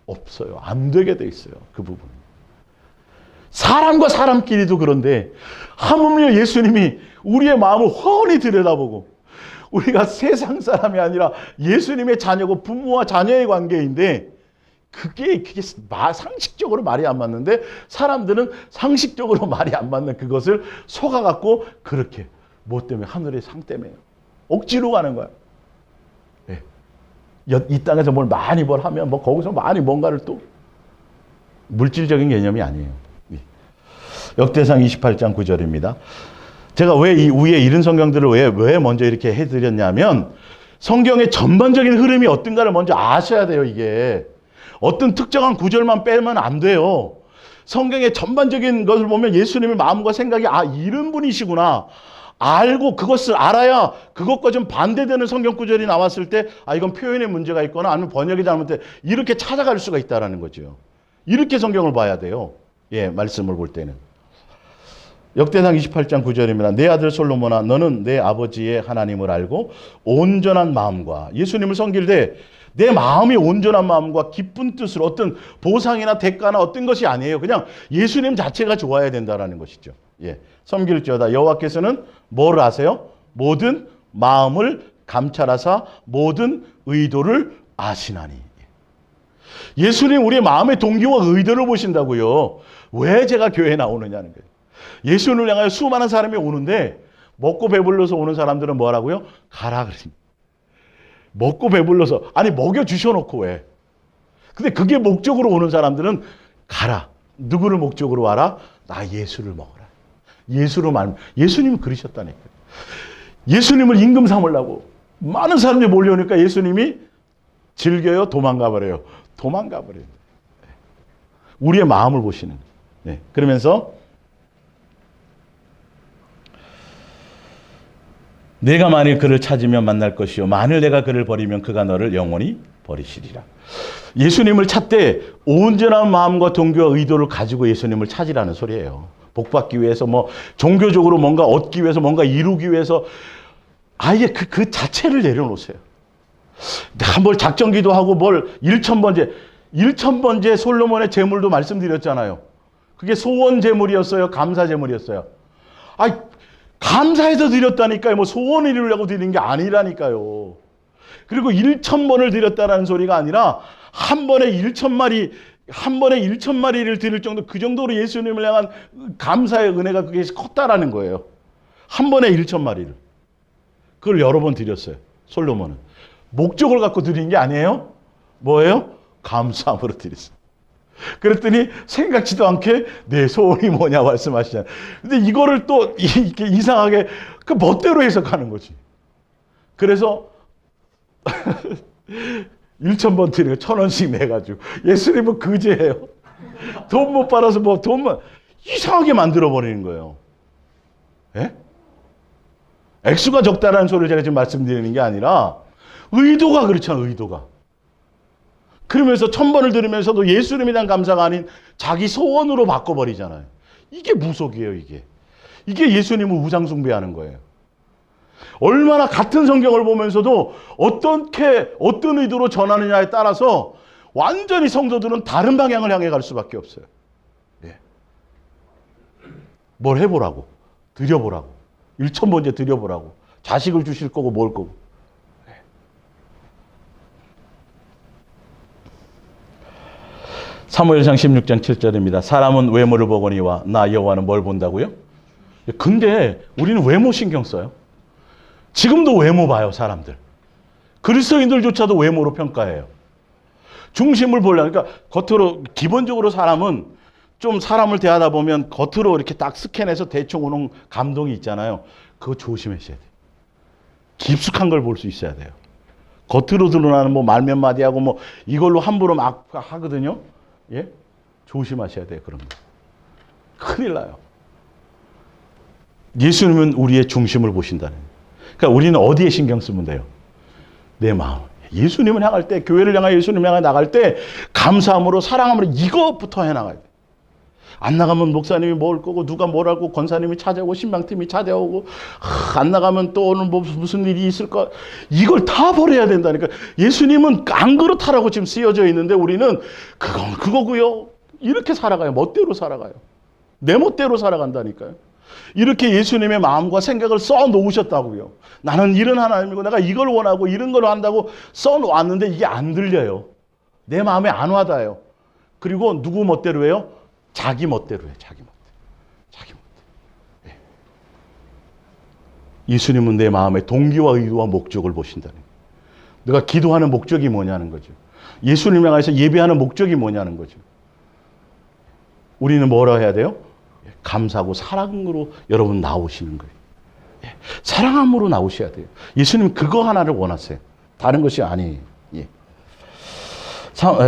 없어요. 안 되게 돼 있어요. 그 부분. 사람과 사람끼리도 그런데 하물며 예수님이 우리의 마음을 훤히 들여다보고 우리가 세상 사람이 아니라 예수님의 자녀고 부모와 자녀의 관계인데 그게 상식적으로 말이 안 맞는데 사람들은 상식적으로 말이 안 맞는 그것을 속아갖고 그렇게 뭐 때문에 하늘의 상 때문에요. 억지로 가는 거야. 이 땅에서 뭘 많이 하면 뭐 거기서 많이 뭔가를 또 물질적인 개념이 아니에요. 역대상 28장 9절입니다. 제가 왜 이 위에 이런 성경들을 왜 먼저 이렇게 해드렸냐면 성경의 전반적인 흐름이 어떤가를 먼저 아셔야 돼요. 이게 어떤 특정한 구절만 빼면 안 돼요. 성경의 전반적인 것을 보면 예수님의 마음과 생각이 이런 분이시구나. 알고 그것을 알아야 그것과 좀 반대되는 성경 구절이 나왔을 때 이건 표현에 문제가 있거나 아니면 번역이 잘못돼 이렇게 찾아갈 수가 있다는 거죠. 이렇게 성경을 봐야 돼요. 말씀을 볼 때는. 역대상 28장 9절입니다. 내 아들 솔로몬아 너는 내 아버지의 하나님을 알고 온전한 마음과 예수님을 섬길 때 내 마음이 온전한 마음과 기쁜 뜻으로 어떤 보상이나 대가나 어떤 것이 아니에요. 그냥 예수님 자체가 좋아야 된다는 것이죠. 섬길지어다 여호와께서는 뭘 아세요? 모든 마음을 감찰하사 모든 의도를 아시나니. 예수님 우리의 마음의 동기와 의도를 보신다고요. 왜 제가 교회에 나오느냐는 거예요. 예수님을 향하여 수많은 사람이 오는데 먹고 배불러서 오는 사람들은 뭐라고요? 가라 그러십니다. 먹고 배불러서 먹여 주셔놓고 왜? 근데 그게 목적으로 오는 사람들은 가라. 누구를 목적으로 와라? 나 예수를 먹어라. 예수님은 그러셨다니까요. 예수님을 임금 삼으려고 많은 사람들이 몰려오니까 예수님이 즐겨요? 도망가 버려요? 도망가 버려요. 우리의 마음을 보시는 거예요. 그러면서 내가 만일 그를 찾으면 만날 것이요 만일 내가 그를 버리면 그가 너를 영원히 버리시리라. 예수님을 찾되 온전한 마음과 동기와 의도를 가지고 예수님을 찾으라는 소리예요. 복받기 위해서 뭐 종교적으로 뭔가 얻기 위해서 뭔가 이루기 위해서 아예 그 자체를 내려놓으세요. 뭘 작정기도 하고 뭘 일천번제 솔로몬의 제물도 말씀드렸잖아요. 그게 소원 제물이었어요? 감사 제물이었어요? 감사해서 드렸다니까요. 뭐 소원을 이루려고 드리는 게 아니라니까요. 그리고 1,000번을 드렸다라는 소리가 아니라 한 번에 1,000마리를 드릴 정도, 그 정도로 예수님을 향한 감사의 은혜가 그게 컸다라는 거예요. 한 번에 1,000마리를. 그걸 여러 번 드렸어요. 솔로몬은. 목적을 갖고 드린 게 아니에요. 뭐예요? 감사함으로 드렸어요. 그랬더니 생각지도 않게 내 소원이 뭐냐 말씀하시잖아요. 근데 이거를 또 이렇게 이상하게 그 멋대로 해석하는 거지. 그래서 1,000번 드리고 1,000원씩 내가지고 예수님은 그제예요. 돈 못 벌어서 뭐 돈만 이상하게 만들어버리는 거예요. 예? 액수가 적다라는 소리를 제가 지금 말씀드리는 게 아니라 의도가 그렇잖아요. 의도가. 그러면서 1,000번을 들으면서도 예수님에 대한 감사가 아닌 자기 소원으로 바꿔버리잖아요. 이게 무속이에요. 이게 예수님을 우상숭배하는 거예요. 얼마나 같은 성경을 보면서도 어떤 의도로 전하느냐에 따라서 완전히 성도들은 다른 방향을 향해 갈 수밖에 없어요. 예. 뭘 해보라고. 드려보라고. 1,000번째 드려보라고. 자식을 주실 거고 뭘 거고. 예. 사무엘상 16장 7절입니다. 사람은 외모를 보거니와 나 여호와는 뭘 본다고요? 근데 우리는 외모 신경 써요. 지금도 외모 봐요, 사람들. 그리스도인들조차도 외모로 평가해요. 중심을 보려고. 그러니까 겉으로, 기본적으로 사람은 좀 사람을 대하다 보면 겉으로 이렇게 딱 스캔해서 대충 오는 감동이 있잖아요. 그거 조심하셔야 돼요. 깊숙한 걸 볼 수 있어야 돼요. 겉으로 드러나는 뭐 말 몇 마디 하고 뭐 이걸로 함부로 막 하거든요. 예? 조심하셔야 돼요, 그런 거. 큰일 나요. 예수님은 우리의 중심을 보신다는 거예요. 그러니까 우리는 어디에 신경 쓰면 돼요? 내 마음. 예수님을 향할 때, 교회를 향해 예수님을 향해 나갈 때 감사함으로 사랑함으로 이것부터 해나가야 돼요. 안 나가면 목사님이 먹을 거고 누가 뭘 하고 권사님이 찾아오고 신방팀이 찾아오고 안 나가면 또 오늘 뭐 무슨 일이 있을까? 이걸 다 버려야 된다니까. 예수님은 안 그렇다라고 지금 쓰여져 있는데 우리는 그건 그거고요. 이렇게 살아가요. 멋대로 살아가요. 내 멋대로 살아간다니까요. 이렇게 예수님의 마음과 생각을 써 놓으셨다고요. 나는 이런 하나님이고 내가 이걸 원하고 이런 걸 한다고 써 놓았는데 이게 안 들려요. 내 마음에 안 와닿아요. 그리고 누구 멋대로 해요? 자기 멋대로 해요. 자기 멋대로. 네. 예수님은 내 마음의 동기와 의도와 목적을 보신다는 거예요. 내가 기도하는 목적이 뭐냐는 거죠. 예수님을 향해서 예배하는 목적이 뭐냐는 거죠. 우리는 뭐라 해야 돼요? 감사하고 사랑으로 여러분 나오시는 거예요. 사랑함으로 나오셔야 돼요. 예수님 그거 하나를 원하세요. 다른 것이 아니에요. 예.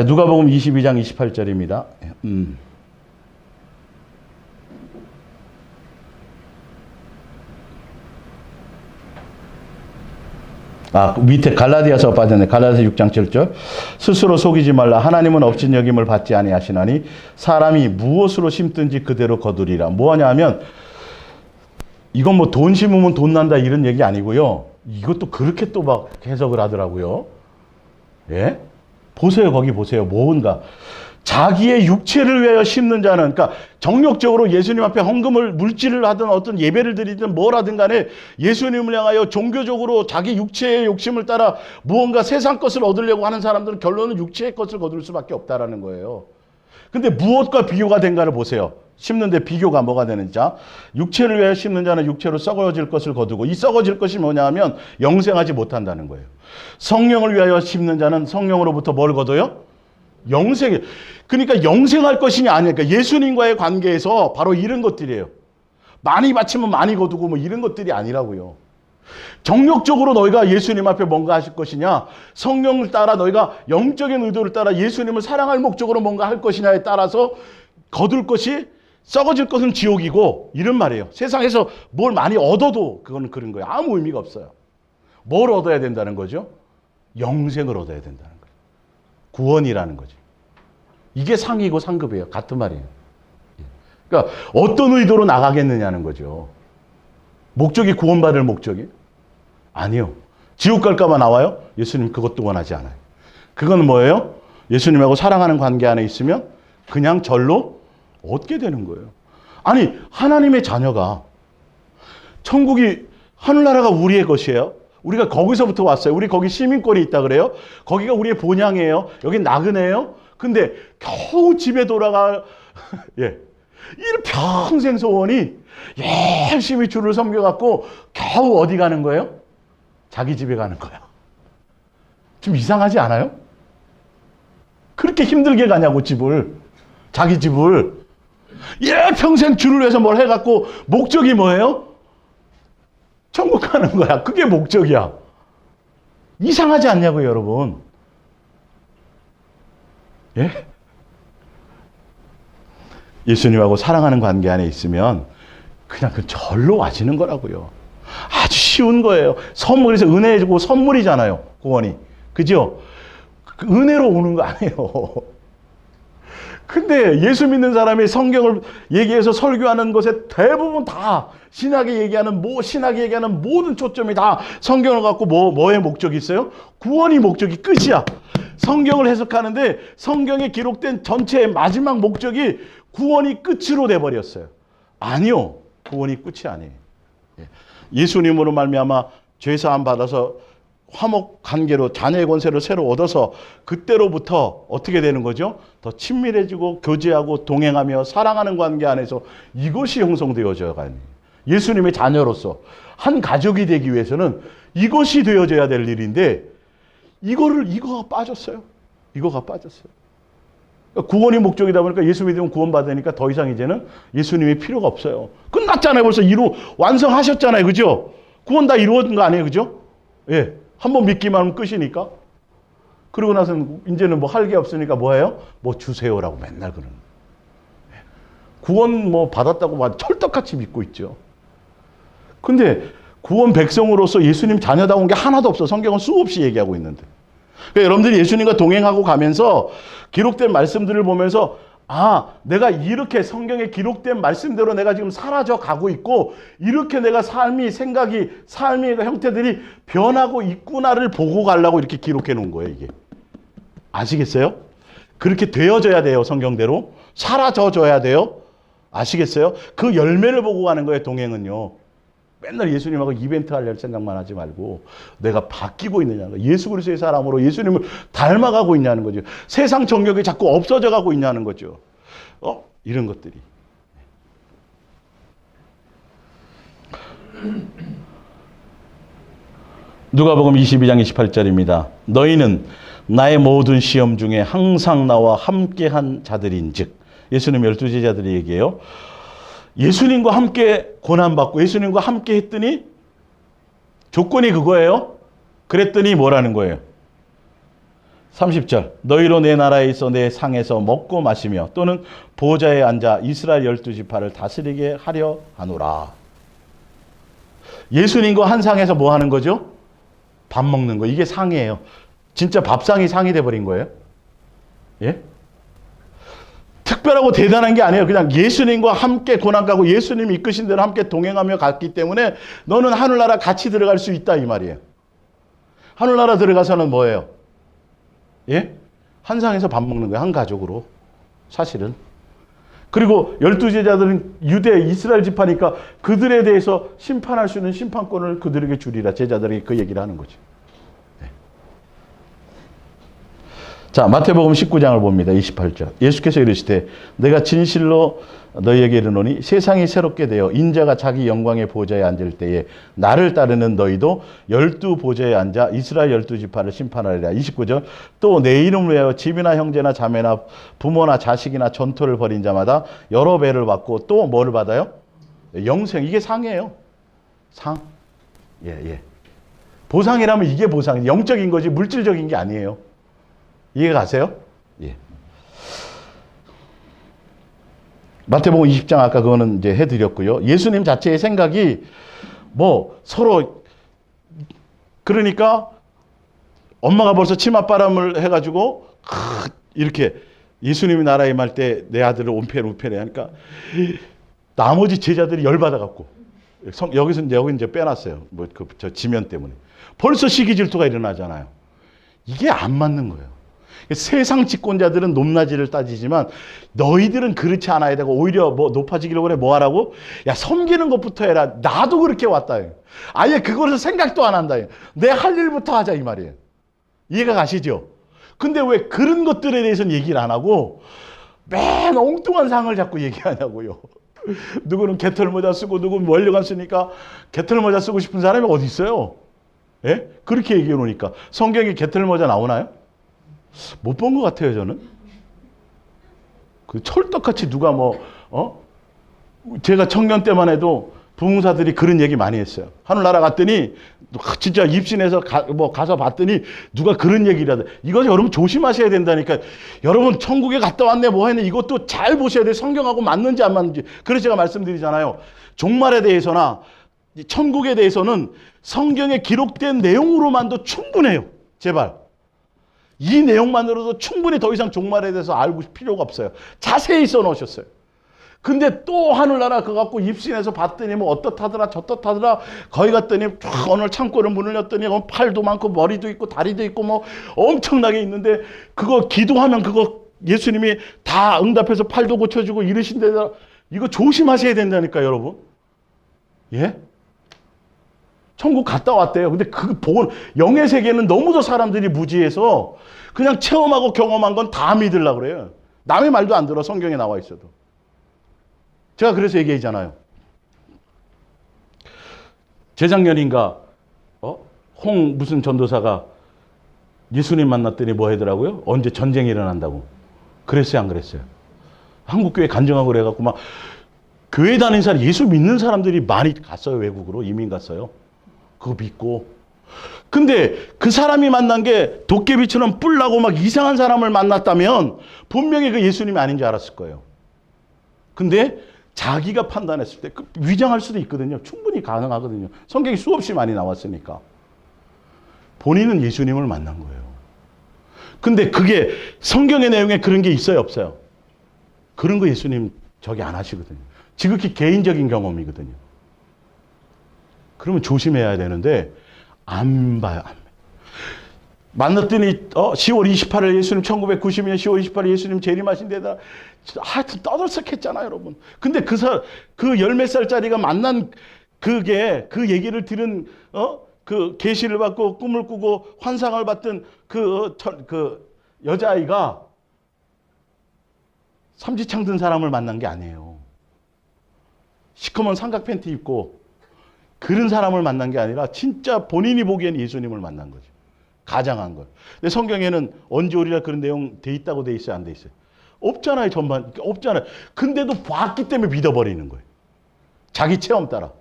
누가복음 22장 28절입니다. 밑에 갈라디아서 빠졌네. 갈라디아서 6장 7절. 스스로 속이지 말라. 하나님은 업신 여김을 받지 아니하시나니 사람이 무엇으로 심든지 그대로 거두리라. 뭐하냐 하면 이건 뭐 돈 심으면 돈 난다 이런 얘기 아니고요. 이것도 그렇게 또 막 해석을 하더라고요. 예? 보세요. 거기 보세요. 뭔가. 자기의 육체를 위하여 심는 자는, 그러니까 정력적으로 예수님 앞에 헌금을 물질을 하든 어떤 예배를 드리든 뭘 하든 간에 예수님을 향하여 종교적으로 자기 육체의 욕심을 따라 무언가 세상 것을 얻으려고 하는 사람들은 결론은 육체의 것을 거둘 수밖에 없다라는 거예요. 근데 무엇과 비교가 된가를 보세요. 심는데 비교가 뭐가 되는지. 자, 육체를 위하여 심는 자는 육체로 썩어질 것을 거두고, 이 썩어질 것이 뭐냐 하면 영생하지 못한다는 거예요. 성령을 위하여 심는 자는 성령으로부터 뭘 거둬요? 영생이. 그러니까 영생할 것이냐 아니니까 예수님과의 관계에서 바로 이런 것들이에요. 많이 바치면 많이 거두고 뭐 이런 것들이 아니라고요. 정력적으로 너희가 예수님 앞에 뭔가 하실 것이냐, 성령을 따라 너희가 영적인 의도를 따라 예수님을 사랑할 목적으로 뭔가 할 것이냐에 따라서 거둘 것이 썩어질 것은 지옥이고 이런 말이에요. 세상에서 뭘 많이 얻어도 그거는 그런 거예요. 아무 의미가 없어요. 뭘 얻어야 된다는 거죠? 영생을 얻어야 된다는 거예요. 구원이라는 거죠. 이게 상이고 상급이에요. 같은 말이에요. 그러니까 어떤 의도로 나가겠느냐는 거죠. 목적이 구원받을 목적이? 아니요. 지옥 갈까 봐 나와요? 예수님 그것도 원하지 않아요. 그건 뭐예요? 예수님하고 사랑하는 관계 안에 있으면 그냥 절로 얻게 되는 거예요. 아니, 하나님의 자녀가 천국이 하늘나라가 우리의 것이에요. 우리가 거기서부터 왔어요. 우리 거기 시민권이 있다 그래요. 거기가 우리의 본향이에요. 여기 나그네예요. 근데 겨우 집에 돌아가 예. 이 평생 소원이 열심히 주를 섬겨갖고 겨우 어디 가는 거예요? 자기 집에 가는 거야. 좀 이상하지 않아요? 그렇게 힘들게 가냐고 집을. 자기 집을. 평생 주를 위해서 뭘 해갖고 목적이 뭐예요? 천국 가는 거야. 그게 목적이야. 이상하지 않냐고요, 여러분. 예? 예수님하고 사랑하는 관계 안에 있으면 그냥 그 절로 와지는 거라고요. 아주 쉬운 거예요. 그래서 은혜 주고 선물이잖아요. 구원이. 그죠? 은혜로 오는 거 아니에요. 근데 예수 믿는 사람이 성경을 얘기해서 설교하는 것에 대부분 다 신학이 얘기하는 모든 초점이 다 성경을 갖고 뭐의 목적이 있어요? 구원이 목적이 끝이야. 성경을 해석하는데 성경에 기록된 전체의 마지막 목적이 구원이 끝으로 돼버렸어요. 아니요. 구원이 끝이 아니에요. 예수님으로 말미암아 죄사함 받아서 화목 관계로 자녀의 권세를 새로 얻어서 그때로부터 어떻게 되는 거죠? 더 친밀해지고 교제하고 동행하며 사랑하는 관계 안에서 이것이 형성되어져야 가요. 예수님의 자녀로서 한 가족이 되기 위해서는 이것이 되어져야 될 일인데 이거가 빠졌어요. 이거가 빠졌어요. 구원이 목적이다 보니까 예수 믿으면 구원받으니까 더 이상 이제는 예수님이 필요가 없어요. 끝났잖아요. 벌써 완성하셨잖아요. 그죠? 구원 다 이루어진 거 아니에요. 그죠? 예. 한번 믿기만 하면 끝이니까. 그러고 나서는 이제는 뭐 할 게 없으니까 뭐예요? 뭐 주세요라고 맨날 그러는 거예요. 구원 받았다고 철떡같이 믿고 있죠. 근데 구원 백성으로서 예수님 자녀다운 게 하나도 없어. 성경은 수없이 얘기하고 있는데. 그러니까 여러분들이 예수님과 동행하고 가면서 기록된 말씀들을 보면서 내가 이렇게 성경에 기록된 말씀대로 내가 지금 사라져 가고 있고 이렇게 내가 삶의 형태들이 변하고 있구나를 보고 가려고 이렇게 기록해 놓은 거예요, 이게. 아시겠어요? 그렇게 되어져야 돼요, 성경대로. 사라져줘야 돼요. 아시겠어요? 그 열매를 보고 가는 거예요, 동행은요. 맨날 예수님하고 이벤트 하려는 생각만 하지 말고 내가 바뀌고 있느냐는 거예요. 예수 그리스도의 사람으로 예수님을 닮아가고 있냐는 거죠. 세상 정욕이 자꾸 없어져 가고 있냐는 거죠. 이런 것들이. 누가복음 22장 28절입니다. 너희는 나의 모든 시험 중에 항상 나와 함께한 자들인즉. 예수님 12제자들이 얘기해요. 예수님과 함께 고난받고 예수님과 함께 했더니 조건이 그거예요. 그랬더니 뭐라는 거예요? 30절. 너희로 내 나라에 있어 내 상에서 먹고 마시며 또는 보좌에 앉아 이스라엘 12지파를 다스리게 하려 하노라. 예수님과 한 상에서 뭐 하는 거죠? 밥 먹는 거. 이게 상이에요. 진짜 밥상이 상이 돼버린 거예요. 예? 특별하고 대단한 게 아니에요. 그냥 예수님과 함께 고난 가고 예수님이 이끄신 대로 함께 동행하며 갔기 때문에 너는 하늘나라 같이 들어갈 수 있다 이 말이에요. 하늘나라 들어가서는 뭐예요? 예? 한 상에서 밥 먹는 거예요. 한 가족으로. 사실은. 그리고 12제자들은 유대 이스라엘 지파니까 그들에 대해서 심판할 수 있는 심판권을 그들에게 주리라. 제자들에게 그 얘기를 하는 거죠. 자, 마태복음 19장을 봅니다. 28절. 예수께서 이르시되 내가 진실로 너희에게 이르노니 세상이 새롭게 되어 인자가 자기 영광의 보좌에 앉을 때에 나를 따르는 너희도 12보좌에 앉아 이스라엘 12지파를 심판하리라. 29절. 또 내 이름을 위하여 집이나 형제나 자매나 부모나 자식이나 전토를 벌인 자마다 여러 배를 받고 또 뭐를 받아요? 영생. 이게 상이에요. 상. 예. 보상이라면 이게 보상. 영적인 거지 물질적인 게 아니에요. 이해가 가세요? 예. 마태복음 20장 아까 그거는 이제 해드렸고요. 예수님 자체의 생각이 뭐 서로 그러니까 엄마가 벌써 치맛바람을 해가지고 이렇게 예수님이 나라에 임할 때 내 아들을 온편우편해 하니까 나머지 제자들이 열받아갖고 여기 이제 빼놨어요. 뭐 저 지면 때문에 벌써 시기 질투가 일어나잖아요. 이게 안 맞는 거예요. 세상 집권자들은 높낮이를 따지지만 너희들은 그렇지 않아야 되고 오히려 뭐 높아지기를 원해 뭐 하라고? 야 섬기는 것부터 해라. 나도 그렇게 왔다. 아예 그거를 생각도 안 한다. 내 할 일부터 하자 이 말이에요. 이해가 가시죠? 근데 왜 그런 것들에 대해서는 얘기를 안 하고 맨 엉뚱한 상을 자꾸 얘기하냐고요. 누구는 개털모자 쓰고 누구는 원료관 쓰니까 개털모자 쓰고 싶은 사람이 어디 있어요? 예? 그렇게 얘기해 놓으니까 성경에 개털모자 나오나요? 못 본 것 같아요, 저는. 그 찰떡같이 누가 제가 청년 때만 해도 부흥사들이 그런 얘기 많이 했어요. 하늘나라 갔더니, 진짜 입신해서 가서 봤더니 누가 그런 얘기를 하더라. 이거 여러분 조심하셔야 된다니까. 여러분 천국에 갔다 왔네, 뭐 했네. 이것도 잘 보셔야 돼요. 성경하고 맞는지 안 맞는지. 그래서 제가 말씀드리잖아요. 종말에 대해서나 천국에 대해서는 성경에 기록된 내용으로만도 충분해요. 제발. 이 내용만으로도 충분히 더 이상 종말에 대해서 알고 필요가 없어요. 자세히 써놓으셨어요. 근데 또 하늘나라 그거 갖고 입신해서 봤더니 뭐 어떻다더라 저떻다더라 거기 갔더니 어느 창고를 문을 열었더니 팔도 많고 머리도 있고 다리도 있고 뭐 엄청나게 있는데 그거 기도하면 그거 예수님이 다 응답해서 팔도 고쳐주고 이러신데 이거 조심하셔야 된다니까 여러분. 예? 천국 갔다 왔대요. 근데 그 복은 영의 세계는 너무도 사람들이 무지해서 그냥 체험하고 경험한 건 다 믿으려고 그래요. 남의 말도 안 들어 성경에 나와 있어도. 제가 그래서 얘기하잖아요. 재작년인가 홍 무슨 전도사가 예수님 만났더니 뭐 하더라고요? 언제 전쟁이 일어난다고. 그랬어요 안 그랬어요? 한국교회 간증하고 그래갖고 막 교회 다니는 사람 예수 믿는 사람들이 많이 갔어요. 외국으로 이민 갔어요. 그거 믿고. 근데 그 사람이 만난 게 도깨비처럼 뿔나고 막 이상한 사람을 만났다면 분명히 그 예수님이 아닌 줄 알았을 거예요. 근데 자기가 판단했을 때 위장할 수도 있거든요. 충분히 가능하거든요. 성경이 수없이 많이 나왔으니까. 본인은 예수님을 만난 거예요. 근데 그게 성경의 내용에 그런 게 있어요 없어요? 그런 거 예수님 저기 안 하시거든요. 지극히 개인적인 경험이거든요. 그러면 조심해야 되는데 안 봐요. 안 봐요. 만났더니 10월 28일 예수님 1990년 10월 28일 예수님 재림하신 데다 하여튼 떠들썩했잖아요 여러분. 근데 그 열 몇 살짜리가 만난 그게 그 얘기를 들은 그 계시를 받고 꿈을 꾸고 환상을 받던 그 여자아이가 삼지창 든 사람을 만난 게 아니에요. 시커먼 삼각 팬티 입고 그런 사람을 만난 게 아니라 진짜 본인이 보기엔 예수님을 만난 거죠. 가장한 걸. 근데 성경에는 언제 오리라 그런 내용 돼 있다고 돼 있어요? 안 돼 있어요? 없잖아요. 전반 없잖아요. 근데도 봤기 때문에 믿어버리는 거예요. 자기 체험 따라.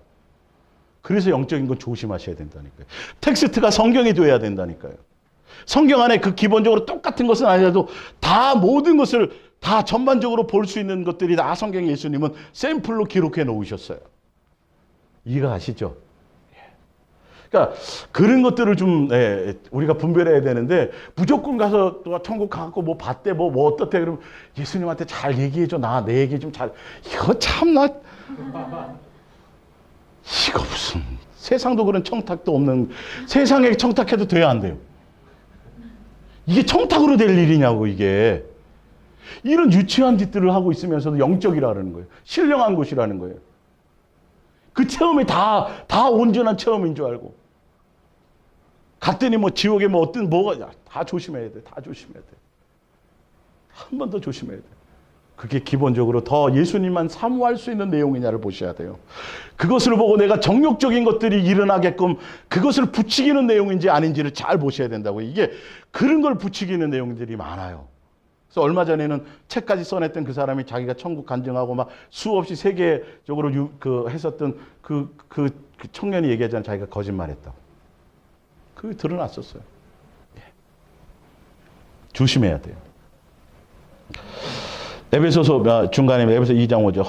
그래서 영적인 건 조심하셔야 된다니까요. 텍스트가 성경이 돼야 된다니까요. 성경 안에 그 기본적으로 똑같은 것은 아니라도 다 모든 것을 다 전반적으로 볼 수 있는 것들이 다 성경 예수님은 샘플로 기록해 놓으셨어요. 이해가 가시죠? 그러니까 그런 것들을 좀 우리가 분별해야 되는데 무조건 가서 또 천국 가고 뭐 봤대 뭐 어떻대 그러면 예수님한테 잘 얘기해줘. 내 얘기 좀 잘. 이거 참나 이거 무슨 세상도 그런 청탁도 없는 세상에 청탁해도 돼야 안 돼요. 이게 청탁으로 될 일이냐고 이게. 이런 유치한 짓들을 하고 있으면서도 영적이라는 거예요. 신령한 곳이라는 거예요. 그 체험이 다 온전한 체험인 줄 알고. 갔더니 뭐 지옥에 뭐 어떤 뭐가 다 조심해야 돼. 다 조심해야 돼. 한 번 더 조심해야 돼. 그게 기본적으로 더 예수님만 사모할 수 있는 내용이냐를 보셔야 돼요. 그것을 보고 내가 정욕적인 것들이 일어나게끔 그것을 부추기는 내용인지 아닌지를 잘 보셔야 된다고. 이게 그런 걸 부추기는 내용들이 많아요. 그래서 얼마 전에는 책까지 써냈던 그 사람이 자기가 천국 간증하고 막 수없이 세계적으로 했었던 그 청년이 얘기하잖아요. 자기가 거짓말했다고. 그게 드러났었어요. 조심해야 돼요. 에베소서 중간에 에베소 2장 5절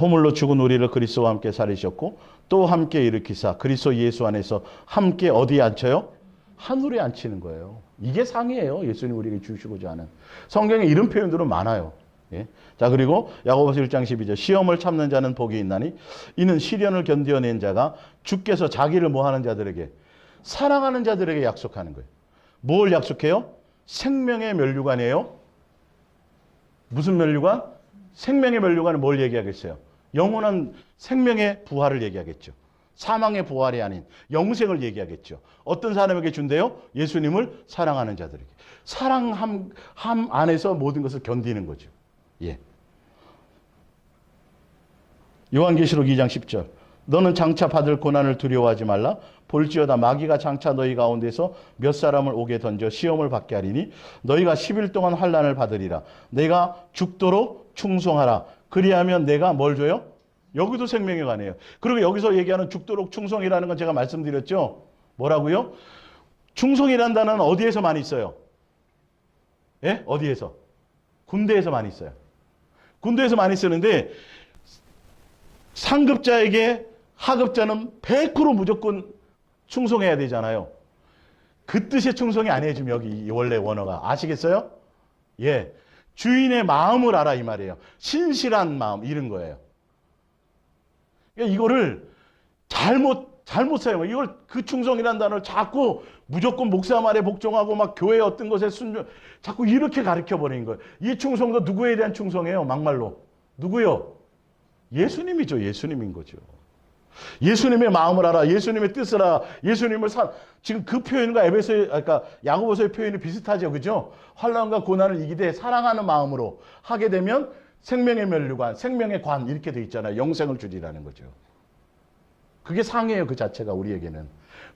허물로 죽은 우리를 그리스도와 함께 살리셨고 또 함께 일으키사 그리스도 예수 안에서 함께 어디에 앉혀요? 하늘에 앉히는 거예요. 이게 상이에요. 예수님 우리에게 주시고자 하는. 성경에 이런 표현들은 많아요. 예. 자, 그리고 야고보서 1장 12절 시험을 참는 자는 복이 있나니 이는 시련을 견뎌낸 자가 주께서 자기를 뭐하는 자들에게 사랑하는 자들에게 약속하는 거예요. 뭘 약속해요? 생명의 면류관이에요. 무슨 면류관? 생명의 면류관은 뭘 얘기하겠어요? 영원한 생명의 부활을 얘기하겠죠. 사망의 부활이 아닌 영생을 얘기하겠죠. 어떤 사람에게 준대요? 예수님을 사랑하는 자들에게. 사랑함 안에서 모든 것을 견디는 거죠. 예. 요한계시록 2장 10절. 너는 장차 받을 고난을 두려워하지 말라. 볼지어다 마귀가 장차 너희 가운데서 몇 사람을 오게 던져 시험을 받게 하리니 너희가 10일 동안 환난을 받으리라. 내가 죽도록 충성하라. 그리하면 내가 뭘 줘요? 여기도 생명의 관이에요. 그리고 여기서 얘기하는 죽도록 충성이라는 건 제가 말씀드렸죠. 뭐라고요? 충성이라는 단어는 어디에서 많이 써요? 예? 어디에서? 군대에서 많이 써요. 군대에서 많이 쓰는데 상급자에게 하급자는 100% 무조건 충성해야 되잖아요. 그 뜻의 충성이 아니에요. 지금 여기 원래 원어가. 아시겠어요? 예. 주인의 마음을 알아 이 말이에요. 신실한 마음 이런 거예요. 그러니까 이거를 잘못 사용해요. 이걸 그 충성이라는 단어를 자꾸 무조건 목사 말에 복종하고 막 교회 어떤 것에 순종 자꾸 이렇게 가르쳐 버리는 거예요. 이 충성도 누구에 대한 충성이에요? 막말로. 누구요? 예수님이죠. 예수님인 거죠. 예수님의 마음을 알아. 예수님의 뜻을 알아. 예수님을 지금 그 표현과 그러니까 야고보서의 표현이 비슷하죠. 그죠? 환난과 고난을 이기되 사랑하는 마음으로 하게 되면 생명의 면류관, 생명의 관 이렇게 돼 있잖아요. 영생을 주리라는 거죠. 그게 상이에요. 그 자체가 우리에게는.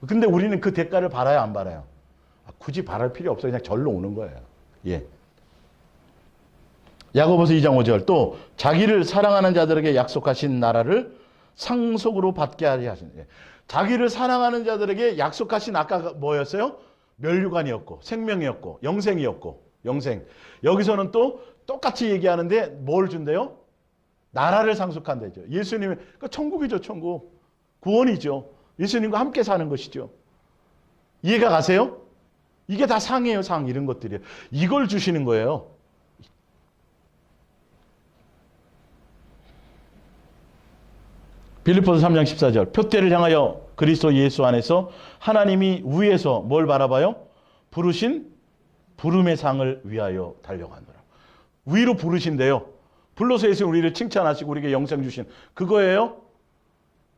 근데 우리는 그 대가를 바라요? 안 바라요? 굳이 바랄 필요 없어요. 그냥 절로 오는 거예요. 예. 야고보서 2장 5절 또 자기를 사랑하는 자들에게 약속하신 나라를 상속으로 받게 하려 하신. 예. 자기를 사랑하는 자들에게 약속하신 아까 뭐였어요? 면류관이었고 생명이었고 영생이었고 영생. 여기서는 또 똑같이 얘기하는데 뭘 준대요? 나라를 상속한대죠. 예수님의 그러니까 천국이죠. 천국. 구원이죠. 예수님과 함께 사는 것이죠. 이해가 가세요? 이게 다 상이에요. 상 이런 것들이에요. 이걸 주시는 거예요. 빌립보서 3장 14절 표대를 향하여 그리스도 예수 안에서 하나님이 위에서 뭘 바라봐요? 부르신 부름의 상을 위하여 달려가노라. 위로 부르신대요. 불러서 예수 우리를 칭찬하시고 우리에게 영생 주신 그거예요.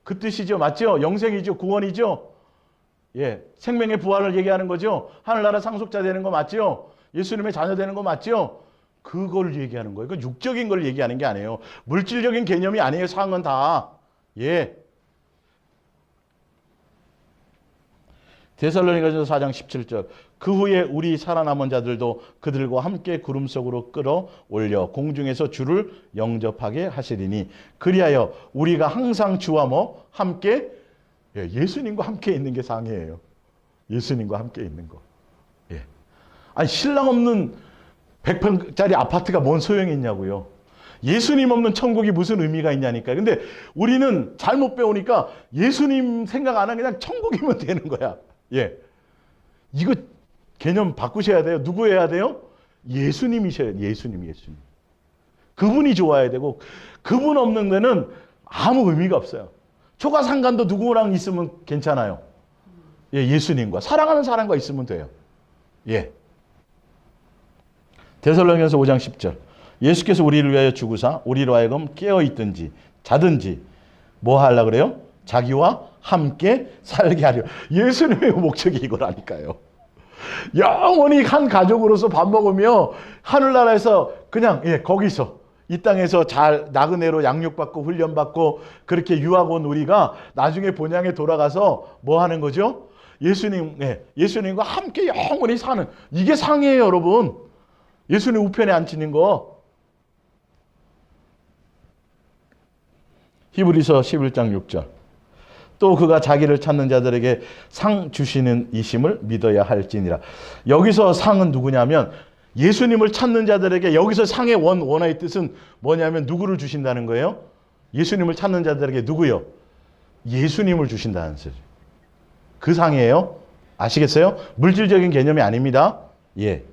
그 뜻이죠. 맞죠? 영생이죠. 구원이죠. 예, 생명의 부활을 얘기하는 거죠. 하늘나라 상속자 되는 거 맞죠? 예수님의 자녀 되는 거 맞죠? 그걸 얘기하는 거예요. 그 육적인 걸 얘기하는 게 아니에요. 물질적인 개념이 아니에요. 상은 다. 예. 데살로니가전서 4장 17절 그 후에 우리 살아남은 자들도 그들과 함께 구름 속으로 끌어올려 공중에서 주를 영접하게 하시리니 그리하여 우리가 항상 주와 뭐 함께 예수님과 함께 있는 게 상이에요. 예수님과 함께 있는 거. 예. 아니 신랑 없는 100평짜리 아파트가 뭔 소용이 있냐고요. 예수님 없는 천국이 무슨 의미가 있냐니까. 근데 우리는 잘못 배우니까 예수님 생각 안 하고 그냥 천국이면 되는 거야. 예. 이거 개념 바꾸셔야 돼요. 누구 해야 돼요? 예수님이셔야 돼요. 예수님. 그분이 좋아야 되고 그분 없는 데는 아무 의미가 없어요. 초가 상관도 누구랑 있으면 괜찮아요. 예, 예수님과 사랑하는 사람과 있으면 돼요. 예. 데살로니가서 5장 10절 예수께서 우리를 위하여 죽으사 우리로 하여금 깨어 있든지 자든지 뭐 하려 그래요? 자기와 함께 살게 하려. 예수님의 목적이 이거라니까요. 영원히 한 가족으로서 밥 먹으며 하늘나라에서 그냥 거기서 이 땅에서 잘 나그네로 양육받고 훈련받고 그렇게 유학 온 우리가 나중에 본향에 돌아가서 뭐 하는 거죠? 예수님과 함께 영원히 사는 이게 상이에요, 여러분. 예수님 우편에 앉히는 거. 히브리서 11장 6절 또 그가 자기를 찾는 자들에게 상 주시는 이심을 믿어야 할지니라. 여기서 상은 누구냐면 예수님을 찾는 자들에게 여기서 상의 원어의 뜻은 뭐냐면 누구를 주신다는 거예요? 예수님을 찾는 자들에게 누구요? 예수님을 주신다는 뜻이죠. 그 상이에요. 아시겠어요? 물질적인 개념이 아닙니다. 예.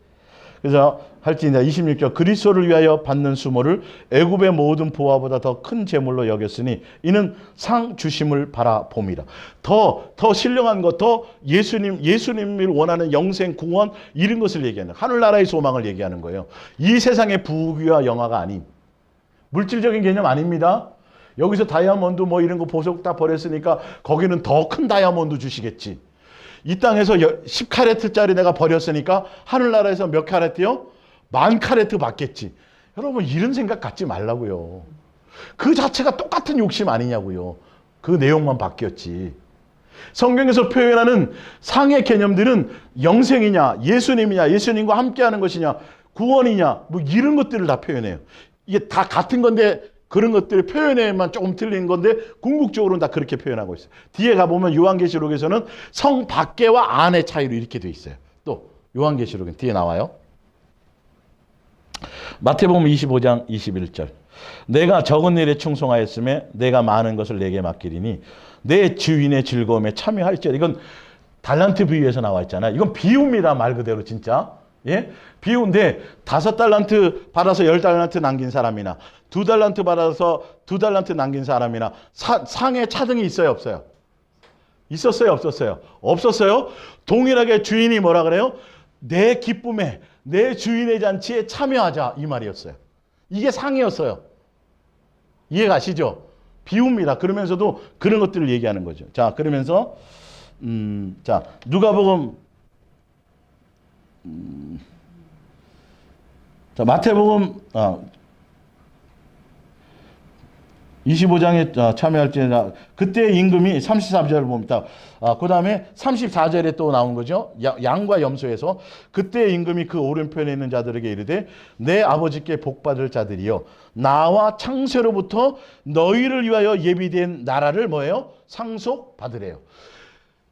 그래서 할지니라 26절 그리스도를 위하여 받는 수모를 애굽의 모든 보화보다 더 큰 재물로 여겼으니 이는 상 주심을 바라봄이라. 더 신령한 것, 더 예수님을 원하는 영생, 구원 이런 것을 얘기하는 하늘나라의 소망을 얘기하는 거예요. 이 세상의 부귀와 영화가 아닌 물질적인 개념 아닙니다. 여기서 다이아몬드 뭐 이런 거 보석 다 버렸으니까 거기는 더 큰 다이아몬드 주시겠지. 이 땅에서 10카레트짜리 내가 버렸으니까 하늘나라에서 몇 카레트요? 10,000카레트 받겠지. 여러분 이런 생각 갖지 말라고요. 그 자체가 똑같은 욕심 아니냐고요. 그 내용만 바뀌었지. 성경에서 표현하는 상의 개념들은 영생이냐, 예수님이냐, 예수님과 함께하는 것이냐, 구원이냐, 뭐 이런 것들을 다 표현해요. 이게 다 같은 건데 그런 것들을 표현에만 조금 틀린 건데 궁극적으로는 다 그렇게 표현하고 있어요. 뒤에 가보면 요한계시록에서는 성 밖에와 안의 차이로 이렇게 돼 있어요. 또 요한계시록은 뒤에 나와요. 마태복음 25장 21절 내가 적은 일에 충성하였음에 내가 많은 것을 내게 맡기리니 내 주인의 즐거움에 참여할지어다. 이건 달란트 비유에서 나와 있잖아요. 이건 비유입니다. 말 그대로 진짜. 예? 비유인데 5달란트 받아서 10달란트 남긴 사람이나 2달란트 받아서 2달란트 남긴 사람이나 상에 차등이 있어요? 없어요? 있었어요? 없었어요? 없었어요? 동일하게 주인이 뭐라 그래요? 내 기쁨에 내 주인의 잔치에 참여하자 이 말이었어요. 이게 상이었어요. 이해가시죠? 비유입니다. 그러면서도 그런 것들을 얘기하는 거죠. 자, 그러면서 자 누가복음 자 마태복음 25장에 참여할지니라 그때 임금이 33절을 봅니다. 그 다음에 34절에 또 나온 거죠. 양과 염소에서 그때 임금이 그 오른편에 있는 자들에게 이르되 내 아버지께 복받을 자들이여 나와 창세로부터 너희를 위하여 예비된 나라를 뭐예요? 상속받으래요.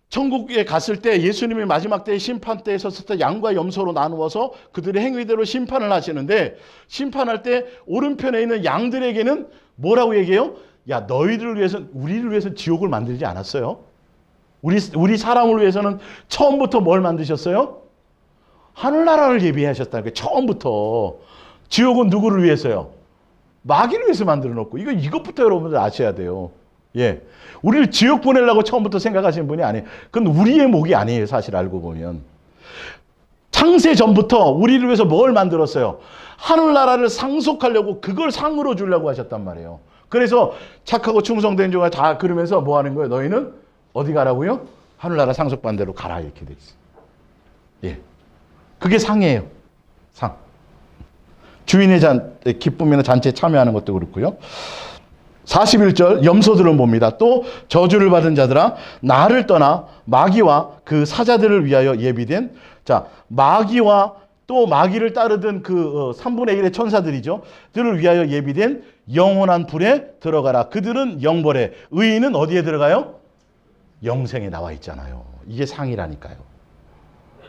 천국에 갔을 때 예수님이 마지막 때의 심판 때에 섰을 때 양과 염소로 나누어서 그들의 행위대로 심판을 하시는데 심판할 때 오른편에 있는 양들에게는 뭐라고 얘기해요? 야 너희들을 위해서 우리를 위해서 지옥을 만들지 않았어요. 우리 사람을 위해서는 처음부터 뭘 만드셨어요? 하늘나라를 예비하셨다는 거예요. 처음부터. 지옥은 누구를 위해서요? 마귀를 위해서 만들어 놓고 이것부터 여러분들 아셔야 돼요. 예, 우리를 지옥 보내려고 처음부터 생각하시는 분이 아니에요. 그건 우리의 목이 아니에요. 사실 알고 보면. 창세 전부터 우리를 위해서 뭘 만들었어요? 하늘나라를 상속하려고 그걸 상으로 주려고 하셨단 말이에요. 그래서 착하고 충성된 자가 다 그러면서 뭐 하는 거예요? 너희는 어디 가라고요? 하늘나라 상속받는 대로 가라 이렇게 돼 있어요. 예, 그게 상이에요. 상. 주인의 기쁨이나 잔치에 참여하는 것도 그렇고요. 41절 염소들을 봅니다. 또 저주를 받은 자들아 나를 떠나 마귀와 그 사자들을 위하여 예비된 자 마귀와 또 마귀를 따르던 그 3분의 1의 천사들이죠. 들을 위하여 예비된 영원한 불에 들어가라. 그들은 영벌에 의인은 어디에 들어가요? 영생에 나와 있잖아요. 이게 상이라니까요.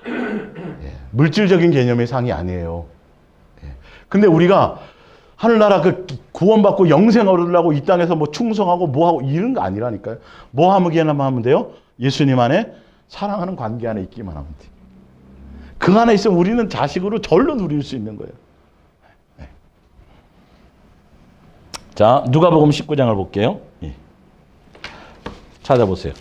예, 물질적인 개념의 상이 아니에요. 예, 근데 우리가 하늘나라 그 구원받고 영생 얻으려고 이 땅에서 뭐 충성하고 뭐하고 이런 거 아니라니까요. 뭐 하면 돼요? 예수님 안에 사랑하는 관계 안에 있기만 하면 돼요. 그 안에 있으면 우리는 자식으로 절로 누릴 수 있는 거예요. 네. 자, 누가복음 19장을 볼게요. 예. 찾아보세요.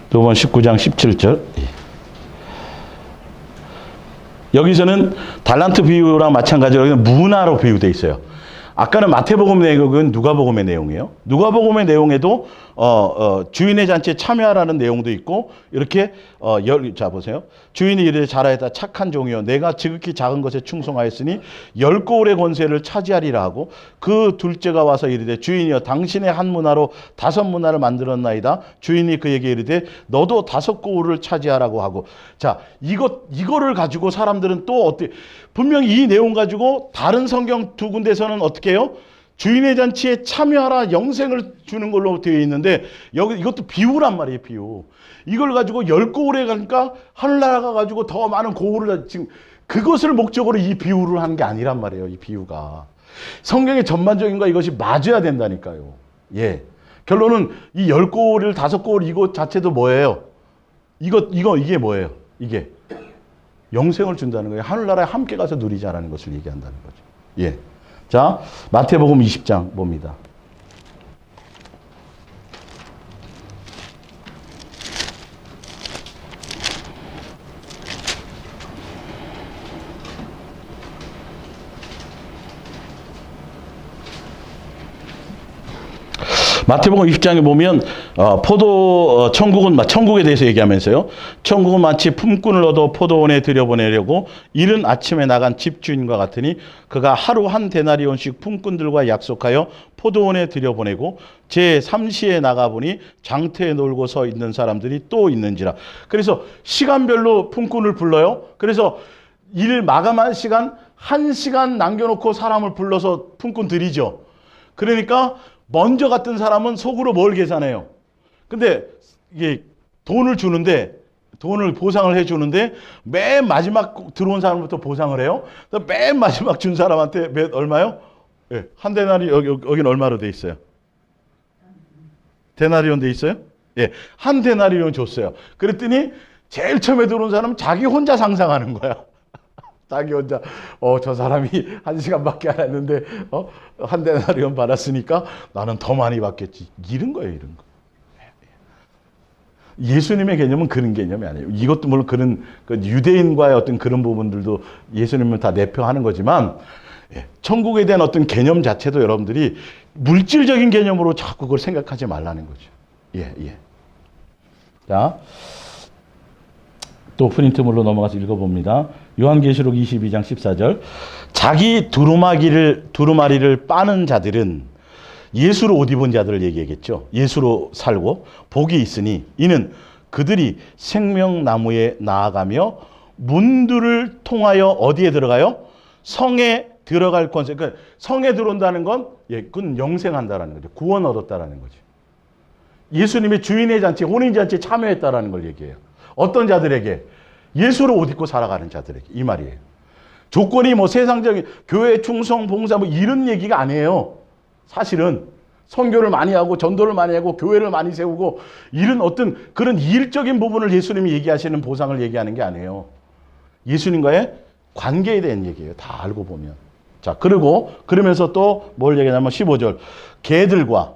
두 번 19장 17절. 여기서는 달란트 비유랑 마찬가지로 여기는 문화로 비유되어 있어요. 아까는 마태복음 내용은 누가복음의 내용이에요. 누가복음의 내용에도 주인의 잔치에 참여하라는 내용도 있고 이렇게 자 보세요. 주인이 이르되 잘하였다 착한 종이여 내가 지극히 작은 것에 충성하였으니 10고울의 권세를 차지하리라 하고 그 둘째가 와서 이르되 주인이여 당신의 한 문화로 5문화를 만들었나이다. 주인이 그에게 이르되 너도 5고울을 차지하라고 하고 자 이거를 가지고 사람들은 또 어떻게 분명히 이 내용 가지고 다른 성경 두 군데서는 어떻게 해요? 주인의 잔치에 참여하라 영생을 주는 걸로 되어 있는데 여기 이것도 비유란 말이에요. 비유. 이걸 가지고 10고울에 가니까 하늘나라가 가지고 더 많은 고울을 지금 그것을 목적으로 이 비유를 하는 게 아니란 말이에요. 이 비유가. 성경의 전반적인 거 이것이 맞아야 된다니까요. 예. 결론은 이 10고울, 5고울 이것 자체도 뭐예요? 이게 뭐예요? 이게 영생을 준다는 거예요. 하늘나라에 함께 가서 누리자라는 것을 얘기한다는 거죠. 예. 자, 마태복음 20장 봅니다. 마태복음 20장에 보면 천국에 대해서 얘기하면서요. 천국은 마치 품꾼을 얻어 포도원에 들여보내려고 이른 아침에 나간 집주인과 같으니 그가 하루 한 데나리온씩 품꾼들과 약속하여 포도원에 들여보내고 제3시에 나가보니 장터에 놀고 서 있는 사람들이 또 있는지라. 그래서 시간별로 품꾼을 불러요. 그래서 일 마감한 시간 1시간 남겨놓고 사람을 불러서 품꾼 들이죠. 그러니까 먼저 갔던 사람은 속으로 뭘 계산해요? 근데 이게 돈을 보상을 해주는데 맨 마지막 들어온 사람부터 보상을 해요. 맨 마지막 준 사람한테 얼마요? 예, 한 데나리 여기는 얼마로 돼 있어요? 데나리온 돼 있어요? 예, 한 데나리온 줬어요. 그랬더니 제일 처음에 들어온 사람은 자기 혼자 상상하는 거야. 자기 혼자 저 사람이 1시간밖에 안 했는데 한 데나리온 받았으니까 나는 더 많이 받겠지. 이런 거예요. 이런 거. 예수님의 개념은 그런 개념이 아니에요. 이것도 물론 그런 유대인과의 어떤 그런 부분들도 예수님은 다 내표하는 거지만 천국에 대한 어떤 개념 자체도 여러분들이 물질적인 개념으로 자꾸 그걸 생각하지 말라는 거죠. 예. 자, 또 프린트물로 넘어가서 읽어봅니다. 요한계시록 22장 14절. 자기 두루마리를 빠는 자들은 예수로 옷 입은 자들을 얘기하겠죠. 예수로 살고 복이 있으니 이는 그들이 생명나무에 나아가며 문들을 통하여 어디에 들어가요? 성에 들어갈 권세. 그러니까 성에 들어온다는 건 그건 영생한다라는 거죠. 구원 얻었다라는 거죠. 예수님의 주인의 잔치, 혼인잔치에 참여했다라는 걸 얘기해요. 어떤 자들에게? 예수로 옷 입고 살아가는 자들에게. 이 말이에요. 조건이 세상적인 교회 충성, 봉사 이런 얘기가 아니에요. 사실은 선교를 많이 하고 전도를 많이 하고 교회를 많이 세우고 이런 어떤 그런 일적인 부분을 예수님이 얘기하시는 보상을 얘기하는 게 아니에요. 예수님과의 관계에 대한 얘기예요. 다 알고 보면. 자, 그러면서 또 뭘 얘기하냐면 15절. 개들과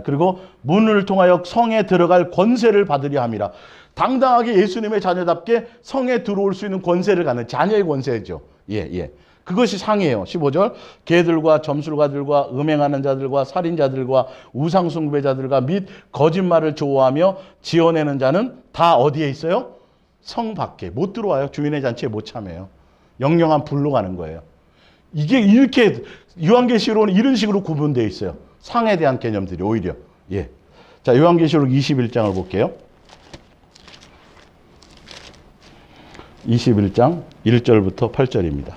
그리고 문을 통하여 성에 들어갈 권세를 받으려 함이라. 당당하게 예수님의 자녀답게 성에 들어올 수 있는 권세를 갖는 자녀의 권세죠. 예. 그것이 상이에요. 15절. 개들과 점술가들과 음행하는 자들과 살인자들과 우상숭배자들과 및 거짓말을 좋아하며 지어내는 자는 다 어디에 있어요? 성 밖에 못 들어와요. 주인의 잔치에 못 참여해요. 영영한 불로 가는 거예요. 이게 이렇게 요한계시록은 이런 식으로 구분되어 있어요. 상에 대한 개념들이 오히려. 예. 자, 요한계시록 21장을 볼게요. 21장 1절부터 8절입니다.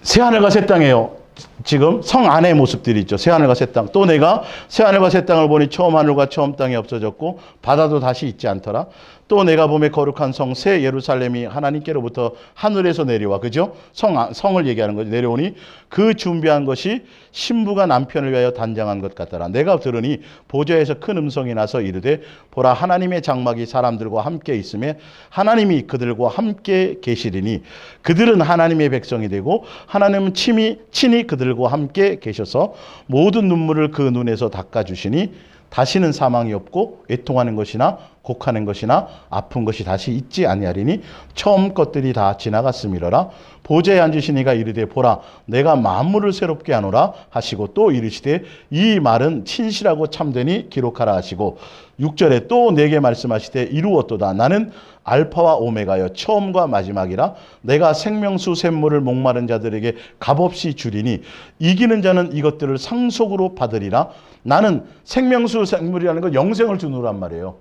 새하늘과 새 땅이에요. 지금 성 안의 모습들이 있죠. 새하늘과 새 땅. 또 내가 새하늘과 새 땅을 보니 처음 하늘과 처음 땅이 없어졌고 바다도 다시 있지 않더라. 또 내가 보매 거룩한 성 새 예루살렘이 하나님께로부터 하늘에서 내려와. 그죠? 성을 얘기하는 거죠. 내려오니 그 준비한 것이 신부가 남편을 위하여 단장한 것 같더라. 내가 들으니 보좌에서 큰 음성이 나서 이르되 보라 하나님의 장막이 사람들과 함께 있음에 하나님이 그들과 함께 계시리니 그들은 하나님의 백성이 되고 하나님은 친히 그들과 함께 계셔서 모든 눈물을 그 눈에서 닦아주시니 다시는 사망이 없고 애통하는 것이나 곡하는 것이나 아픈 것이 다시 있지 아니하리니 처음 것들이 다 지나갔음이로라. 보좌에 앉으시니가 이르되 보라 내가 만물을 새롭게 하노라 하시고 또 이르시되 이 말은 진실하고 참되니 기록하라 하시고 6절에 또 내게 말씀하시되 이루었도다. 나는 알파와 오메가여 처음과 마지막이라. 내가 생명수 샘물을 목마른 자들에게 값없이 주리니 이기는 자는 이것들을 상속으로 받으리라. 나는 생명수 샘물이라는 건 영생을 주노란 말이에요.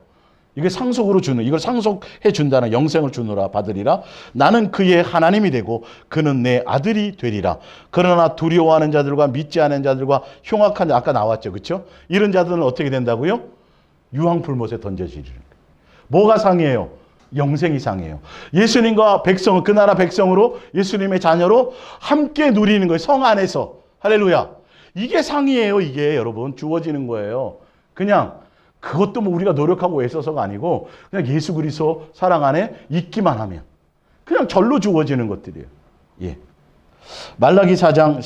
이게 상속으로 주는, 이걸 상속해 준다는 영생을 주노라 받으리라. 나는 그의 하나님이 되고 그는 내 아들이 되리라. 그러나 두려워하는 자들과 믿지 않은 자들과 흉악한 자, 아까 나왔죠, 그렇죠? 이런 자들은 어떻게 된다고요? 유황불못에 던져지리라. 뭐가 상이에요? 영생이 상이에요. 예수님과 백성, 그 나라 백성으로 예수님의 자녀로 함께 누리는 거예요. 성 안에서. 할렐루야. 이게 상이에요. 이게 여러분 주어지는 거예요. 그냥 그것도 뭐 우리가 노력하고 애써서가 아니고 그냥 예수 그리스도 사랑 안에 있기만 하면 그냥 절로 주어지는 것들이에요. 예. 말라기 4장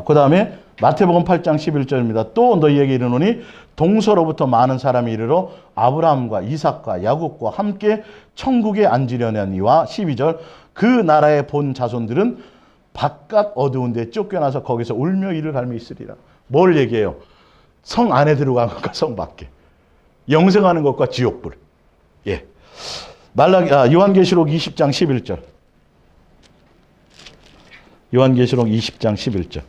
그 다음에 마태복음 8장 11절입니다. 또 너희에게 이르노니 동서로부터 많은 사람이 이르러 아브라함과 이삭과 야곱과 함께 천국에 앉으려니와 12절 그 나라의 본 자손들은 바깥 어두운 데 쫓겨나서 거기서 울며 이를 갈며 있으리라. 뭘 얘기해요? 성 안에 들어간 것과 성 밖에. 영생하는 것과 지옥불. 예. 요한계시록 20장 11절. 요한계시록 20장 11절.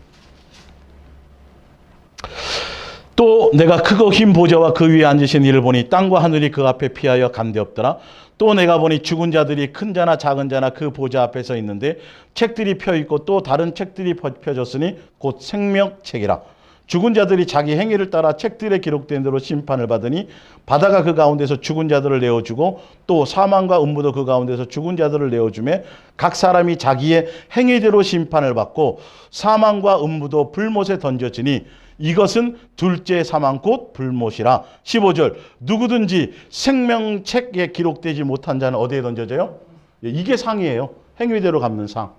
또 내가 크고 흰 보좌와 그 위에 앉으신 이를 보니 땅과 하늘이 그 앞에 피하여 간데없더라. 또 내가 보니 죽은 자들이 큰 자나 작은 자나 그 보좌 앞에 서 있는데 책들이 펴 있고 또 다른 책들이 펴졌으니 곧 생명책이라. 죽은 자들이 자기 행위를 따라 책들에 기록된 대로 심판을 받으니 바다가 그 가운데서 죽은 자들을 내어주고 또 사망과 음부도 그 가운데서 죽은 자들을 내어주매 각 사람이 자기의 행위대로 심판을 받고 사망과 음부도 불못에 던져지니 이것은 둘째 사망 곧 불못이라. 15절 누구든지 생명책에 기록되지 못한 자는 어디에 던져져요? 이게 상이에요. 행위대로 갚는 상.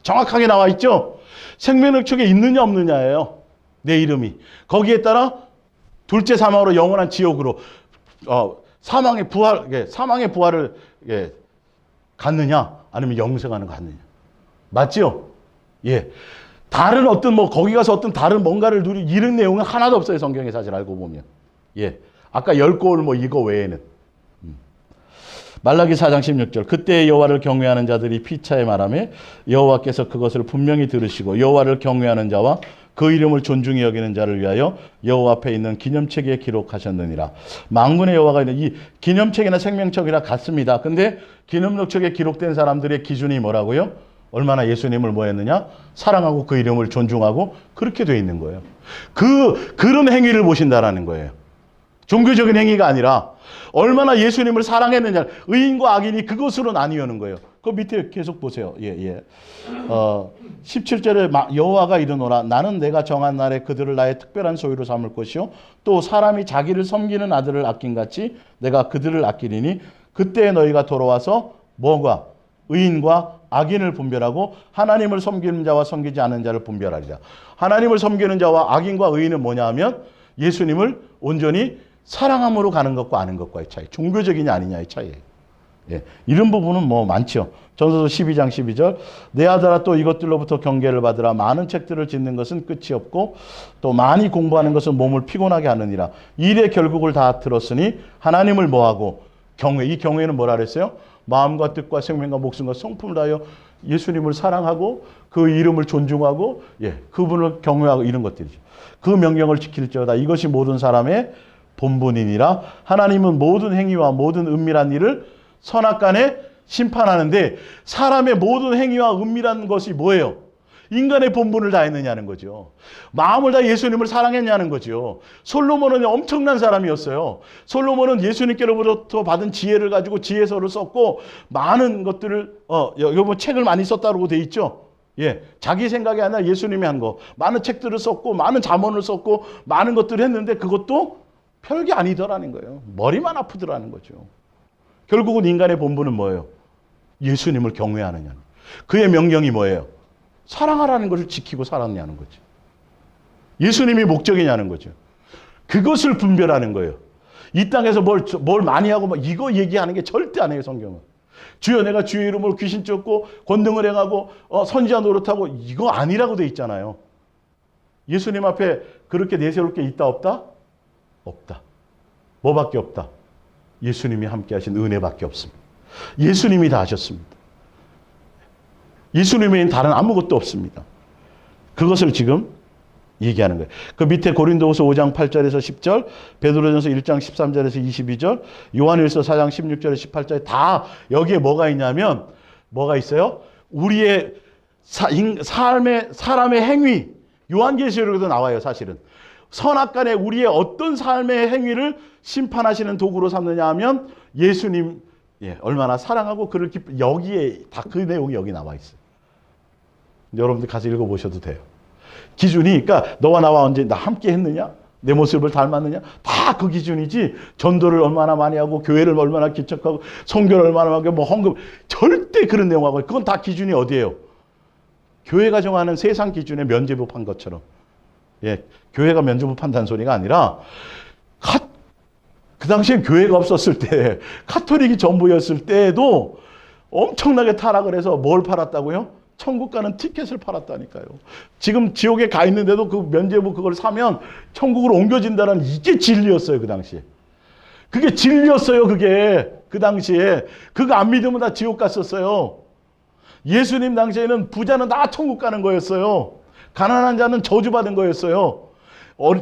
정확하게 나와 있죠? 생명책에 있느냐 없느냐예요. 내 이름이. 거기에 따라 둘째 사망으로 영원한 지옥으로 사망의 부활을 갖느냐 아니면 영생하는 거 갖느냐. 맞죠? 예. 다른 어떤 거기 가서 어떤 다른 뭔가를 이런 내용은 하나도 없어요. 성경에 사실 알고 보면. 예. 아까 10골 이거 외에는. 말라기 4장 16절 그때 여호와를 경외하는 자들이 피차에 말하며 여호와께서 그것을 분명히 들으시고 여호와를 경외하는 자와 그 이름을 존중히 여기는 자를 위하여 여호와 앞에 있는 기념책에 기록하셨느니라. 만군의 여호와가 있는 이 기념책이나 생명책이라 같습니다. 근데 기념책에 기록된 사람들의 기준이 뭐라고요? 얼마나 예수님을 뭐 했느냐? 사랑하고 그 이름을 존중하고 그렇게 돼 있는 거예요. 그런 행위를 보신다라는 거예요. 종교적인 행위가 아니라 얼마나 예수님을 사랑했느냐. 의인과 악인이 그것으로 나뉘는 거예요. 그 밑에 계속 보세요. 17절에 여호와가 이르노라 나는 내가 정한 날에 그들을 나의 특별한 소유로 삼을 것이요 또 사람이 자기를 섬기는 아들을 아낀같이 내가 그들을 아끼리니 그때 너희가 돌아와서 뭐가 의인과 악인을 분별하고 하나님을 섬기는 자와 섬기지 않는 자를 분별하리라. 하나님을 섬기는 자와 악인과 의인은 뭐냐 하면 예수님을 온전히 사랑함으로 가는 것과 아는 것과의 차이. 종교적이냐 아니냐의 차이예요. 예, 이런 부분은 많죠. 전서서 12장 12절 내 아들아 또 이것들로부터 경계를 받으라. 많은 책들을 짓는 것은 끝이 없고 또 많이 공부하는 것은 몸을 피곤하게 하느니라. 일의 결국을 다 들었으니 하나님을 뭐하고 경외. 이 경외는 뭐라 그랬어요? 마음과 뜻과 생명과 목숨과 성품을 다하여 예수님을 사랑하고 그 이름을 존중하고 그분을 경외하고 이런 것들이죠. 그 명령을 지킬지어다. 이것이 모든 사람의 본분이니라. 하나님은 모든 행위와 모든 은밀한 일을 선악간에 심판하는데 사람의 모든 행위와 은밀한 것이 뭐예요? 인간의 본분을 다했느냐는 거죠. 마음을 다 예수님을 사랑했냐는 거죠. 솔로몬은 엄청난 사람이었어요. 솔로몬은 예수님께로부터 받은 지혜를 가지고 지혜서를 썼고 많은 것들을 여기 책을 많이 썼다고 돼 있죠. 예, 자기 생각이 아니라 예수님이 한 거. 많은 책들을 썼고 많은 잠언을 썼고 많은 것들을 했는데 그것도 별게 아니더라는 거예요. 머리만 아프더라는 거죠. 결국은 인간의 본분은 뭐예요? 예수님을 경외하느냐. 그의 명령이 뭐예요? 사랑하라는 것을 지키고 살았냐는 거죠. 예수님이 목적이냐는 거죠. 그것을 분별하는 거예요. 이 땅에서 뭘 많이 하고 막 이거 얘기하는 게 절대 아니에요, 성경은. 주여 내가 주의 이름으로 귀신 쫓고 권능을 행하고 선지자 노릇하고 이거 아니라고 돼 있잖아요. 예수님 앞에 그렇게 내세울 게 있다 없다? 없다. 뭐밖에 없다? 예수님이 함께 하신 은혜밖에 없습니다. 예수님이 다 하셨습니다. 예수님 외엔 다른 아무것도 없습니다. 그것을 지금 얘기하는 거예요. 그 밑에 고린도후서 5장 8절에서 10절, 베드로전서 1장 13절에서 22절, 요한일서 4장 16절에서 18절에 다 여기에 뭐가 있냐면 뭐가 있어요? 우리의 사람의 행위, 요한계시록에도 나와요, 사실은. 선악간에 우리의 어떤 삶의 행위를 심판하시는 도구로 삼느냐 하면 예수님 얼마나 사랑하고 그를 여기에 다 그 내용이 여기 나와 있어요. 여러분들 가서 읽어보셔도 돼요. 기준이, 그러니까 너와 나와 언제 나 함께 했느냐? 내 모습을 닮았느냐? 다 그 기준이지. 전도를 얼마나 많이 하고 교회를 얼마나 개척하고 선교를 얼마나 하고 뭐 헌금, 절대 그런 내용하고 그건 다 기준이 어디예요? 교회가 정하는 세상 기준에 면죄부 판 것처럼. 교회가 면죄부 판다는 소리가 아니라 그 당시엔 교회가 없었을 때 카톨릭이 전부였을 때에도 엄청나게 타락을 해서 뭘 팔았다고요? 천국 가는 티켓을 팔았다니까요. 지금 지옥에 가 있는데도 그 면죄부 그걸 사면 천국으로 옮겨진다는 이게 진리였어요, 그 당시에. 그게 진리였어요, 그게. 그 당시에. 그거 안 믿으면 다 지옥 갔었어요. 예수님 당시에는 부자는 다 천국 가는 거였어요. 가난한 자는 저주받은 거였어요.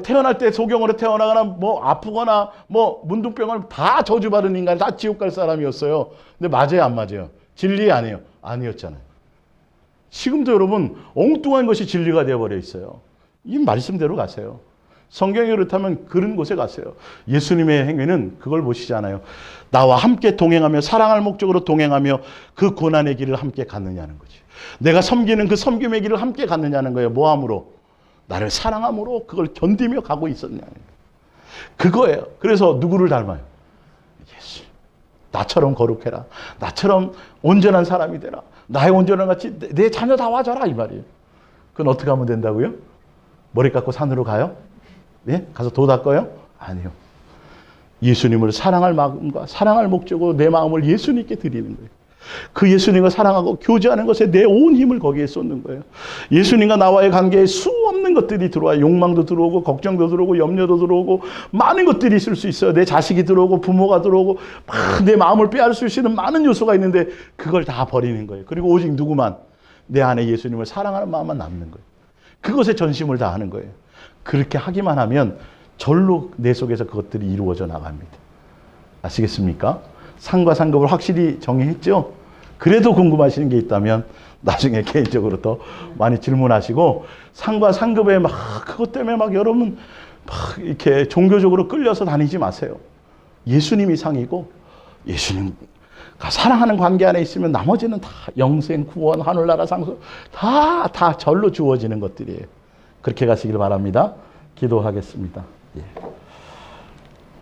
태어날 때 소경으로 태어나거나 뭐 아프거나 뭐 문둥병을 다 저주받은 인간, 다 지옥 갈 사람이었어요. 근데 맞아요, 안 맞아요? 진리 아니에요? 아니었잖아요. 지금도 여러분 엉뚱한 것이 진리가 되어버려 있어요. 이 말씀대로 가세요. 성경이 그렇다면 그런 곳에 가세요. 예수님의 행위는 그걸 보시잖아요. 나와 함께 동행하며 사랑할 목적으로 동행하며 그 고난의 길을 함께 갔느냐는 거지. 내가 섬기는 그 섬김의 길을 함께 갔느냐는 거예요. 뭐함으로? 나를 사랑함으로 그걸 견디며 가고 있었냐는 거예요. 그거예요. 그래서 누구를 닮아요? 예수. 나처럼 거룩해라. 나처럼 온전한 사람이 되라. 나의 온전한 같이 내 자녀 다 와줘라, 이 말이에요. 그건 어떻게 하면 된다고요? 머리 깎고 산으로 가요? 예? 가서 도 닦아요? 아니요. 예수님을 사랑할 마음과 사랑할 목적으로 내 마음을 예수님께 드리는 거예요. 그 예수님과 사랑하고 교제하는 것에 내 온 힘을 거기에 쏟는 거예요. 예수님과 나와의 관계에 수 없는 것들이 들어와요. 욕망도 들어오고 걱정도 들어오고 염려도 들어오고 많은 것들이 있을 수 있어요. 내 자식이 들어오고 부모가 들어오고 막 내 마음을 빼앗을 수 있는 많은 요소가 있는데 그걸 다 버리는 거예요. 그리고 오직 누구만? 내 안에 예수님을 사랑하는 마음만 남는 거예요. 그것에 전심을 다하는 거예요. 그렇게 하기만 하면 절로 내 속에서 그것들이 이루어져 나갑니다. 아시겠습니까? 상과 상급을 확실히 정의했죠? 그래도 궁금하시는 게 있다면 나중에 개인적으로 더 많이 질문하시고, 상과 상급에 막 그것 때문에 막 여러분 막 이렇게 종교적으로 끌려서 다니지 마세요. 예수님이 상이고 예수님과 사랑하는 관계 안에 있으면 나머지는 다 영생, 구원, 하늘나라 상속 다 절로 주어지는 것들이에요. 그렇게 가시길 바랍니다. 기도하겠습니다. 예.